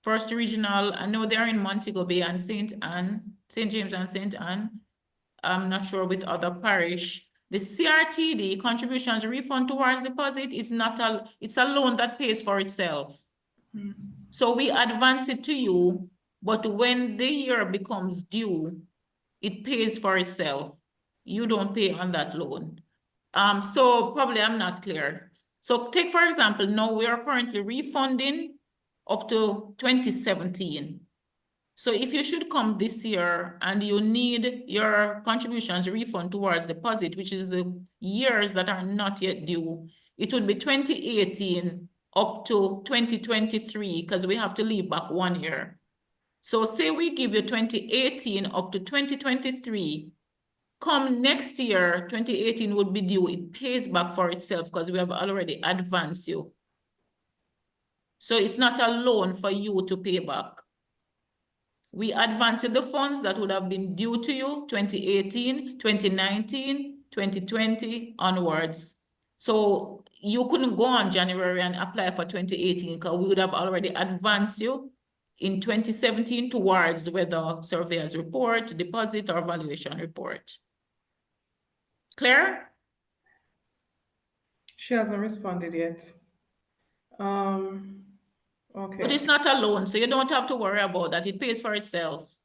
First Regional, I know they're in Montego Bay and St. James and St. Anne. I'm not sure with other parish. The CRTD, contributions refund towards deposit, is not it's a loan that pays for itself. So we advance it to you, but when the year becomes due, it pays for itself. You don't pay on that loan. So probably I'm not clear. So take, for example, now we are currently refunding up to 2017. So if you should come this year and you need your contributions refund towards deposit, which is the years that are not yet due, it would be 2018 up to 2023 because we have to leave back 1 year. So say we give you 2018 up to 2023, come next year, 2018 would be due. It pays back for itself because we have already advanced you. So it's not a loan for you to pay back. We advanced the funds that would have been due to you 2018, 2019, 2020 onwards. So you couldn't go on January and apply for 2018 because we would have already advanced you in 2017 towards whether surveyor's report, deposit, or valuation report. Clear? She hasn't responded yet. Okay. But it's not a loan, so you don't have to worry about that. It pays for itself.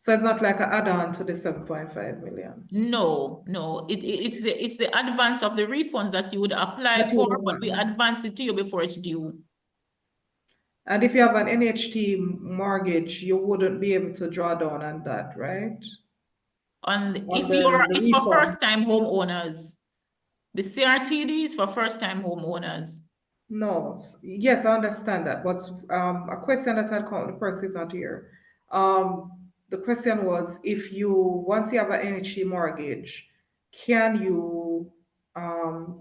So it's not like an add-on to the 7.5 million No, it's the advance of the refunds that you would apply that you for, would have but we gotten. advance it to you before it's due. And if you have an NHT mortgage, you wouldn't be able to draw down on that, right? And On if the it's for refund. first-time homeowners. The CRTD is for first-time homeowners. No, yes, I understand that, but a question that had come, the person is not here. The question was, if you, once you have an NHT mortgage, can you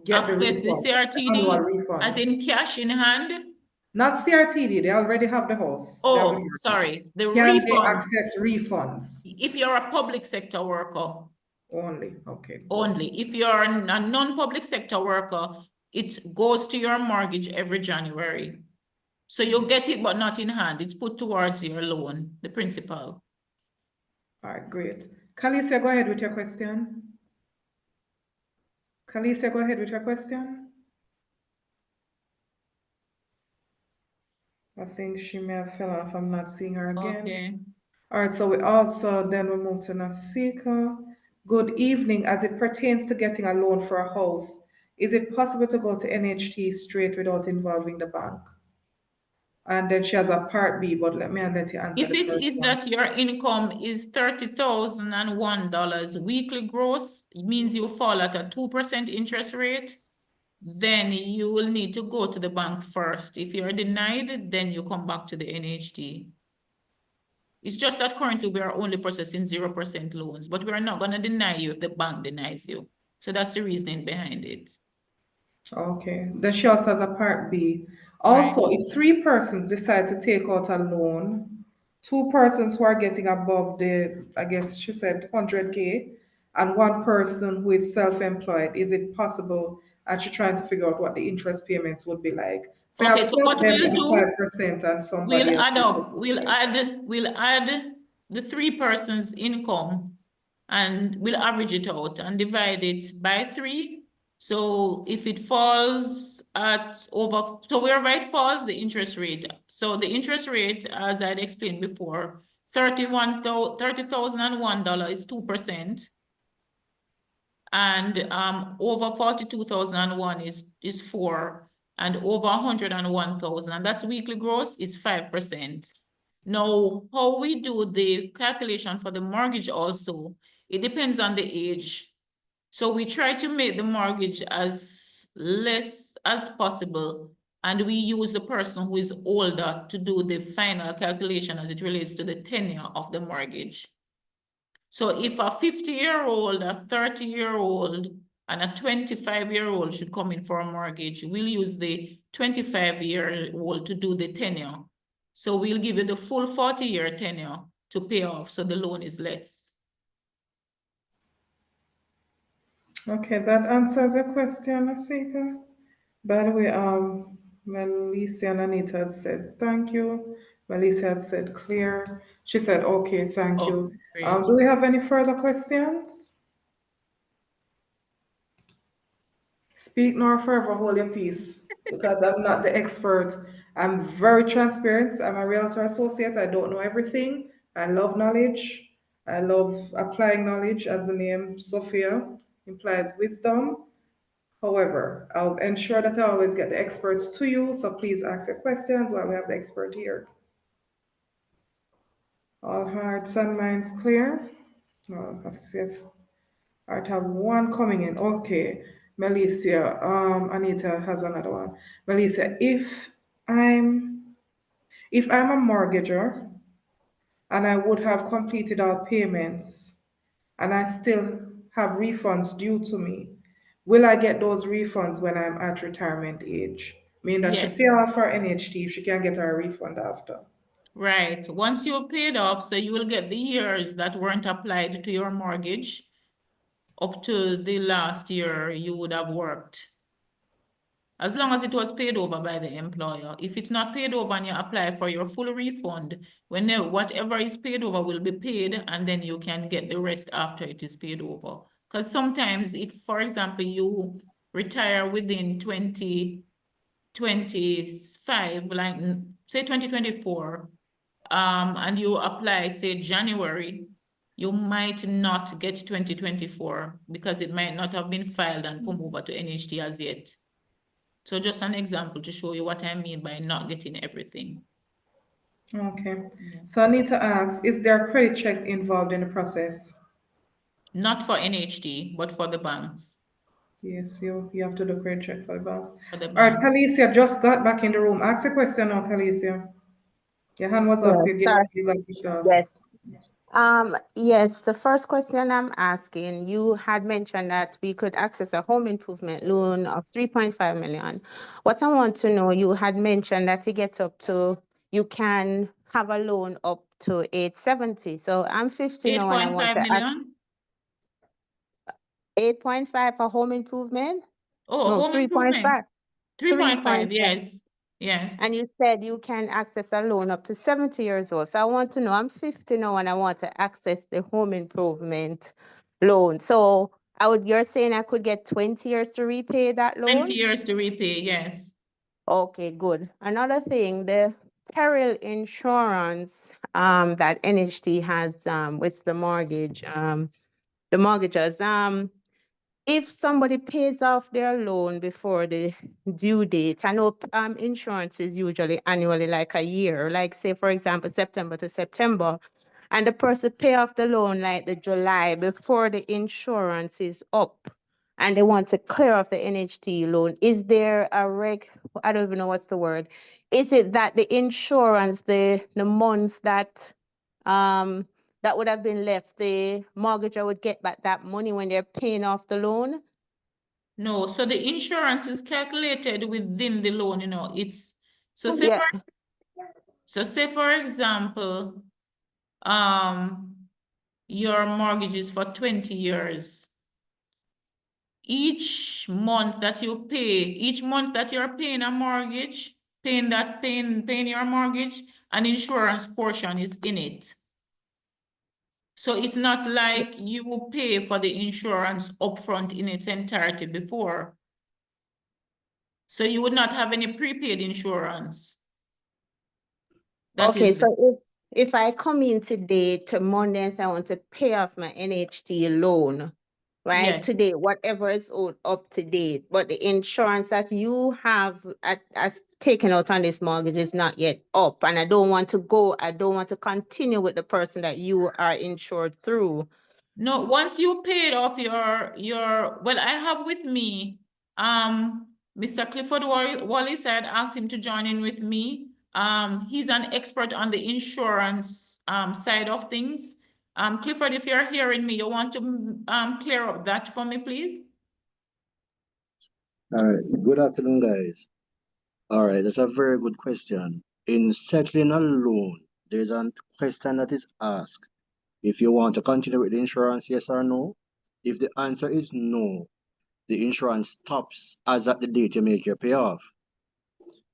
get the Access the refunds, the annual CRTD, as refunds? in cash in hand. Not CRTD, they already have the house. They have the Oh, mortgage. sorry, the Can they refund, access refunds if you're a public sector worker, only? Okay, good. only. If you're a non-public sector worker, it goes to your mortgage every January. So you'll get it, but not in hand. It's put towards your loan, the principal. All right, great. Kalisha, go ahead with your question. Kalisha, go ahead with your question. I think she may have fell off. I'm not seeing her again. Okay. All right, so we also then we move to Nasika. Good evening. As it pertains to getting a loan for a house, is it possible to go to NHT straight without involving the bank? And then she has a part B, but let you answer If the it first is one. that your income is $30,001 weekly gross, it means you fall at a 2% interest rate, then you will need to go to the bank first. If you're denied, then you come back to the NHT. It's just that currently we are only processing 0% loans, but we are not going to deny you if the bank denies you. So that's the reasoning behind it. Okay, then she also has a part B. Also, if 3 persons decide to take out a loan, 2 persons who are getting above the, I guess she said 100K, and 1 person who is self-employed, is it possible? And she's trying to figure out what the interest payments would be like. So you Okay, have so 2 what of them we'll at the do, 5% and somebody we'll else. add up, we'll add the 3 persons' income and we'll average it out and divide it by 3. So if it falls at over, so wherever it falls, the interest rate. So the interest rate, as I'd explained before, $30,001 is 2%. And over 42,001 is 4, and over 101,000, and that's weekly gross, is 5%. Now, how we do the calculation for the mortgage also, it depends on the age. So we try to make the mortgage as less as possible, and we use the person who is older to do the final calculation as it relates to the tenure of the mortgage. So if a 50-year-old, a 30-year-old, and a 25-year-old should come in for a mortgage, we'll use the 25-year-old to do the tenure. So we'll give you the full 40-year tenure to pay off, so the loan is less. Okay, that answers your question, Asika. By the way, Melissa and Anita had said thank you. Melissa had said clear. She said okay, thank you. Great. Do we have any further questions? Speak nor forever hold your peace, because I'm not the expert. I'm very transparent. I'm a realtor associate. I don't know everything. I love knowledge. I love applying knowledge, as the name Sophia implies wisdom. However, I'll ensure that I always get the experts to you, so please ask your questions while we have the expert here. All hearts and minds clear? Oh, let's see if I have one coming in. Okay, Melissa, Anita has another one. Melissa, if I'm a mortgager and I would have completed all payments and I still have refunds due to me, will I get those refunds when I'm at retirement age? Meaning that Yes. she pay off her NHT if she can get her refund after. Right. Once you're paid off, so you will get the years that weren't applied to your mortgage up to the last year you would have worked. As long as it was paid over by the employer. If it's not paid over and you apply for your full refund, whenever whatever is paid over will be paid, and then you can get the rest after it is paid over. Because sometimes if, for example, you retire within 2025, like say 2024, and you apply, say January, you might not get 2024 because it might not have been filed and come over to NHT as yet. So just an example to show you what I mean by not getting everything. Okay. Yeah. So I need to ask, is there a credit check involved in the process? Not for NHT, but for the banks. Yes, you have to do credit check for the banks. For the All right, banks. Kalicia just got back in the room. Ask a question now, Kalicia. Your hand was up. Yes, sir. You got kicked off. Yes. Yes, the first question I'm asking, you had mentioned that we could access a home improvement loan of 3.5 million. What I want to know, you had mentioned that it gets up to, you can have a loan up to 870. So I'm 50 now and I want 8.5 to ask million? 8.5 for home improvement? Oh, No, home 3.5. improvement. 3.5, 3.5. yes. Yes. And you said you can access a loan up to 70 years old. So I want to know, I'm 50 now and I want to access the home improvement loan. So you're saying I could get 20 years to repay that 20 loan? years to repay, yes. Okay, good. Another thing, the peril insurance that NHT has with the mortgage, the mortgagers, if somebody pays off their loan before the due date, I know insurance is usually annually like a year, like say, for example, September to September, and the person pay off the loan like the July before the insurance is up and they want to clear off the NHT loan. Is there a I don't even know what's the word. Is it that the insurance, the months that that would have been left, the mortgager would get back that money when they're paying off the loan? No, so the insurance is calculated within the loan, it's so say Yeah. for example, your mortgage is for 20 years. Each month that you're paying a mortgage, paying your mortgage, an insurance portion is in it. So it's not like you will pay for the insurance upfront in its entirety before. So you would not have any prepaid insurance. Okay, so if I come in today to Monday and say I want to pay off my NHT loan, right? Yes. Today, whatever is owed up to date, but the insurance that you have as taken out on this mortgage is not yet up, and I don't want to continue with the person that you are insured through. No, once you paid off well, I have with me, Mr. Clifford Wallace, I'd asked him to join in with me. He's an expert on the insurance side of things. Clifford, if you're hearing me, you want to clear up that for me, please? All right. Good afternoon, guys. All right, that's a very good question. In settling a loan, there's a question that is asked. If you want to continue with the insurance, yes or no? If the answer is no, the insurance stops as at the date you make your payoff.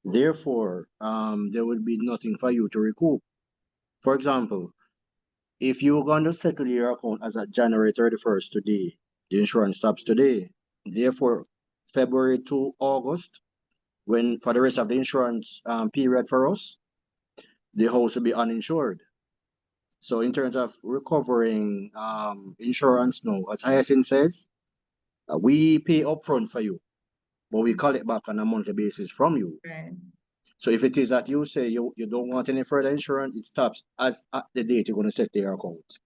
Therefore, there will be nothing for you to recoup. For example, if you're going to settle your account as at January 31st today, the insurance stops today. Therefore, February to August, when for the rest of the insurance period for us, the house will be uninsured. So in terms of recovering insurance now, as Hyacinth says, we pay upfront for you, but we collect back on a monthly basis from you. Right. So if it is that you say you don't want any further insurance, it stops as at the date you're going to set your account.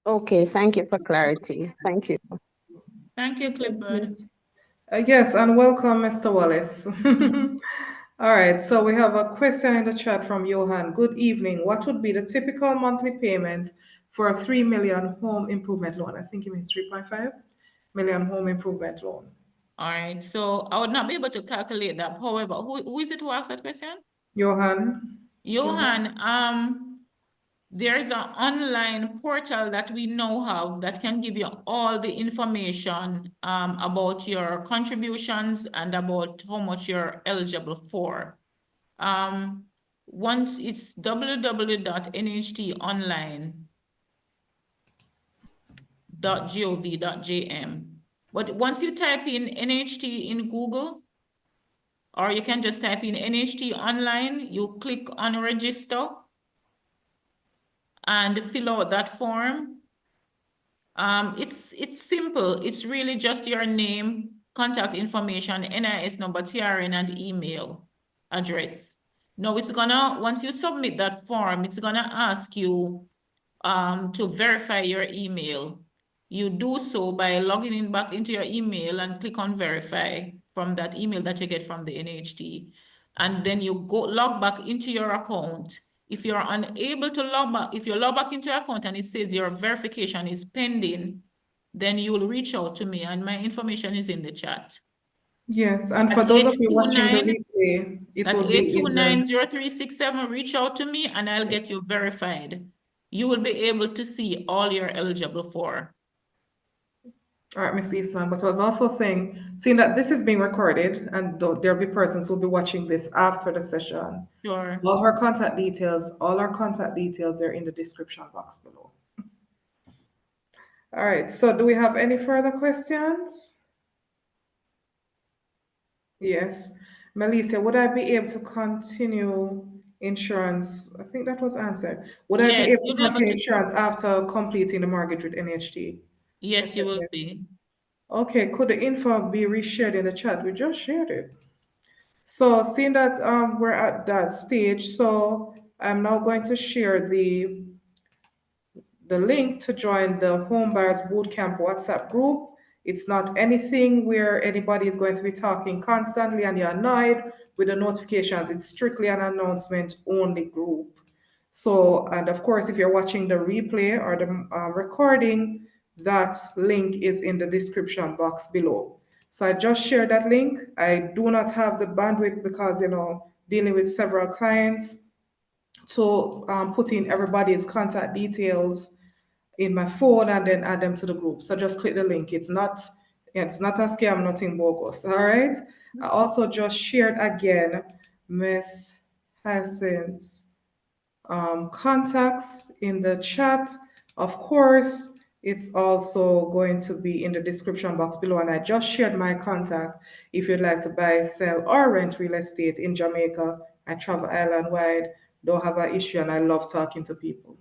Okay, thank you for clarity. Thank you. Thank you, Clifford. Yes, and welcome, Mr. Wallace. All right, so we have a question in the chat from Johan. Good evening. What would be the typical monthly payment for a 3 million home improvement loan? I think he means 3.5 million home improvement loan. All right, so I would not be able to calculate that. However, who is it who asked that question? Johan. Johan, there's an online portal that we now have that can give you all the information about your contributions and about how much you're eligible for. Once it's www.nhtjonline.gov.jm. But once you type in NHT in Google, or you can just type in NHT online, you click on register. and fill out that form. It's simple. It's really just your name, contact information, NIS number, TRN, and email address. Now it's gonna, once you submit that form, it's gonna ask you to verify your email. You do so by logging in back into your email and click on verify from that email that you get from the NHT. And then you go log back into your account. If you're unable to log back, if you log back into your account and it says your verification is pending, then you will reach out to me and my information is in the chat. Yes, and At for those of you watching the 829 replay, it At will be in the 829-0367, reach out to me and I'll get you verified. You will be able to see all you're eligible for. all right, Miss Eastman, but I was also saying, seeing that this is being recorded and there'll be persons who'll be watching this after the session. Sure. All our contact details are in the description box below. All right, so do we have any further questions? Yes. Melissa, would I be able to continue insurance? I think that was answered. Would I be Yes, able to you'll be able continue to. insurance after completing the mortgage with NHT? Yes, you will be. Okay, could the info be reshared in the chat? We just shared it. So seeing that we're at that stage, so I'm now going to share the link to join the Homebuyers Bootcamp WhatsApp group. It's not anything where anybody is going to be talking constantly and you're annoyed with the notifications. It's strictly an announcement only group. So, and of course, if you're watching the replay or the recording, that link is in the description box below. So I just shared that link. I do not have the bandwidth because, dealing with several clients to put in everybody's contact details in my phone and then add them to the group. So just click the link. It's not a scam, nothing bogus. All right. I also just shared again Miss Hyacinth's contacts in the chat. Of course, it's also going to be in the description box below. And I just shared my contact if you'd like to buy, sell, or rent real estate in Jamaica. I travel island wide, don't have an issue, and I love talking to people.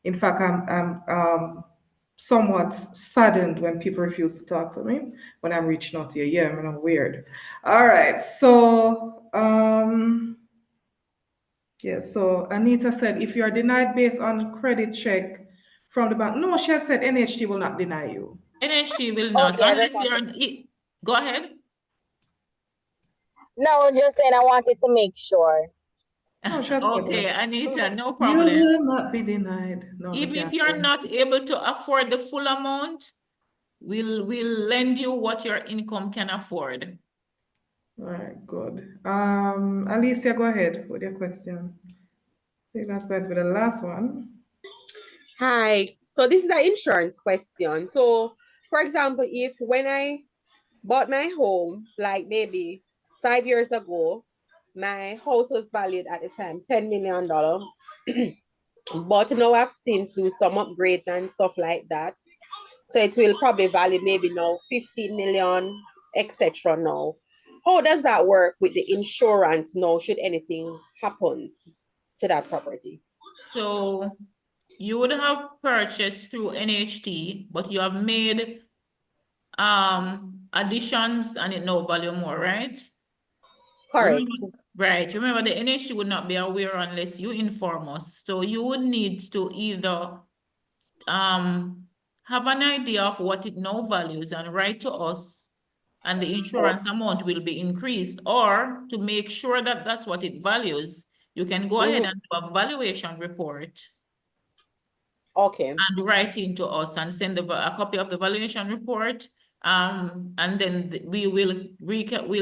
In fact, I'm somewhat saddened when people refuse to talk to me when I'm reaching out to you. Yeah, I mean, I'm weird. All right, so yeah, so Anita said if you are denied based on credit check from the bank, no, she had said NHT will not deny you. NHT will not, Okay, I unless just you're, wanted. go ahead. No, I was just saying I wanted to make sure. No, she had said Okay, that. Anita, no You problem. will not be denied. No, we If can't you're say. not able to afford the full amount, we'll lend you what your income can afford. All right, good. Alicia, go ahead with your question. I think that's going to be the last one. Hi, so this is an insurance question. So, for example, if when I bought my home, like maybe 5 years ago, my house was valued at the time $10 million. But now I've since do some upgrades and stuff like that. So it will probably value maybe now 15 million, etc. now. How does that work with the insurance now should anything happens to that property? So you would have purchased through NHT, but you have made additions and it now value more, right? Correct. Right. Remember, the NHT would not be aware unless you inform us. So you would need to either have an idea of what it now values and write to us, and the insurance amount will be increased, or to make sure that that's what it values, you can go ahead and do a valuation report. Okay. And write into us and send a copy of the valuation report. And then we'll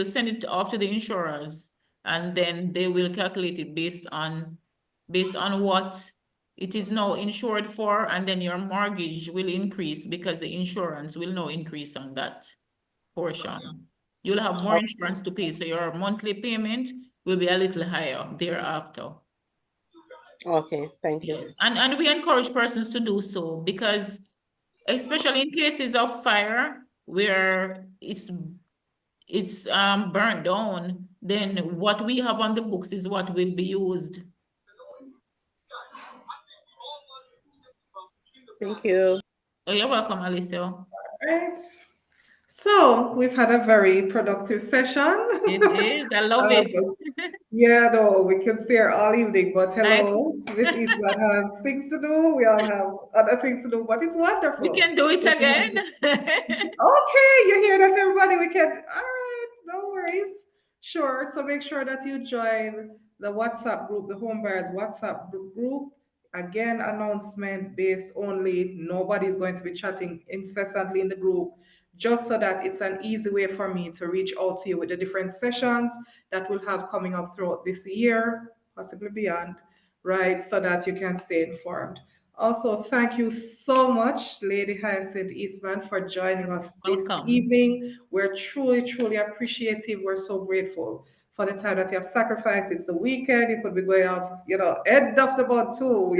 send it off to the insurers, and then they will calculate it based on what it is now insured for, and then your mortgage will increase because the insurance will now increase on that portion. You'll have more insurance to pay, so your monthly payment will be a little higher thereafter. Okay, thank you. Yes, and we encourage persons to do so because, especially in cases of fire where it's burnt down, then what we have on the books is what will be used. Thank you. Oh, you're welcome, Alicia. Right. So we've had a very productive session. It is. I love it. Yeah, no, we can stay here all evening, but I- hello, Miss Eastman has things to do. We all have other things to do, but it's wonderful. We can do it Good to have again. Okay, you hear that, everybody? We can. All right, no worries. Sure. So make sure that you join the WhatsApp group, the Homebuyers WhatsApp group. Again, announcement based only. Nobody's going to be chatting incessantly in the group, just so that it's an easy way for me to reach out to you with the different sessions that we'll have coming up throughout this year, possibly beyond, right? So that you can stay informed. Also, thank you so much, Lady Hyacinth Eastman, for joining us this Welcome. evening. We're truly, truly appreciative. We're so grateful for the time that you have sacrificed. It's the weekend. You could be going off, end of the month too,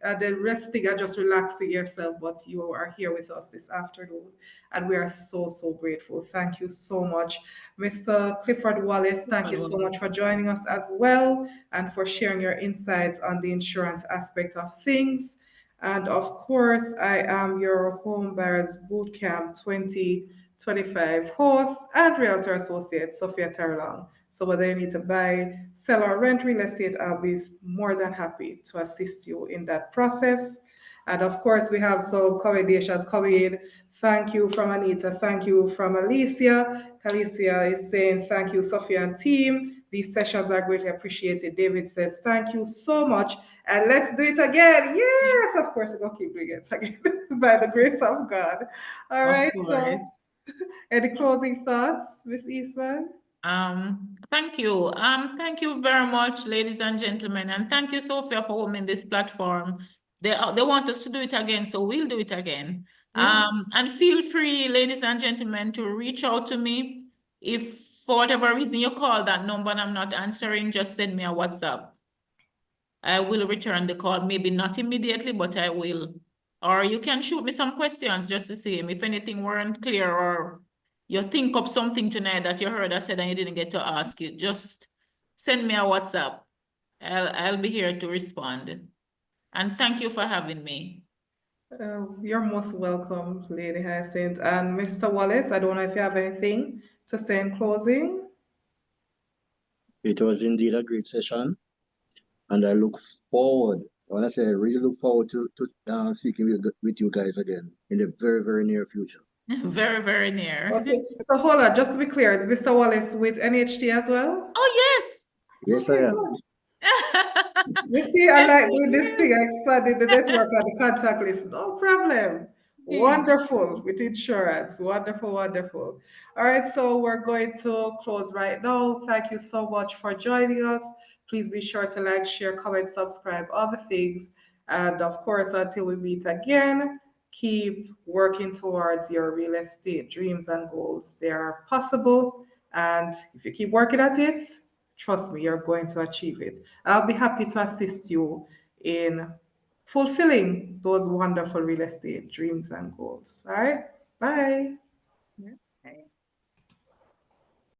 and then resting and just relaxing yourself. But you are here with us this afternoon, and we are so, so grateful. Thank you so much. Mr. Clifford Wallace, thank you so much for joining us as well and for sharing your insights on the insurance aspect of things. And of course, I am your Homebuyers Bootcamp 2025 host and Realtor Associate, Sophia Terrelonge. So whether you need to buy, sell, or rent real estate, I'll be more than happy to assist you in that process. And of course, we have some commendations coming. Thank you from Anita. Thank you from Alicia. Alicia is saying, thank you, Sophia and team. These sessions are greatly appreciated. David says, thank you so much. And let's do it again. Yes, of course, we're going to keep doing it again by the grace of God. All right. So, any closing thoughts, Miss Eastman? Thank you. Thank you very much, ladies and gentlemen, and thank you, Sophia, for opening this platform. They want us to do it again, so we'll do it again. Yeah. And feel free, ladies and gentlemen, to reach out to me. If for whatever reason you call that number and I'm not answering, just send me a WhatsApp. I will return the call, maybe not immediately, but I will. Or you can shoot me some questions just to see if anything weren't clear or you think of something tonight that you heard I said and you didn't get to ask it. Just send me a WhatsApp. I'll be here to respond. And thank you for having me. You're most welcome, Lady Hyacinth. And Mr. Wallace, I don't know if you have anything to say in closing. It was indeed a great session, and I look forward. When I say I really look forward to speaking with you guys again in the very, very near future. Very, very near. Okay, so hold on, just to be clear, is Mr. Wallace with NHT as well? Oh, yes. Yes, Okay, I am. good. You see, I like with this thing, I expanded the network and the contact list. No problem. Wonderful with insurance. Wonderful, wonderful. All right, so we're going to close right now. Thank you so much for joining us. Please be sure to like, share, comment, subscribe, all the things. And of course, until we meet again, keep working towards your real estate dreams and goals. They are possible. And if you keep working at it, trust me, you're going to achieve it. I'll be happy to assist you in fulfilling those wonderful real estate dreams and goals. All right. Bye. Okay.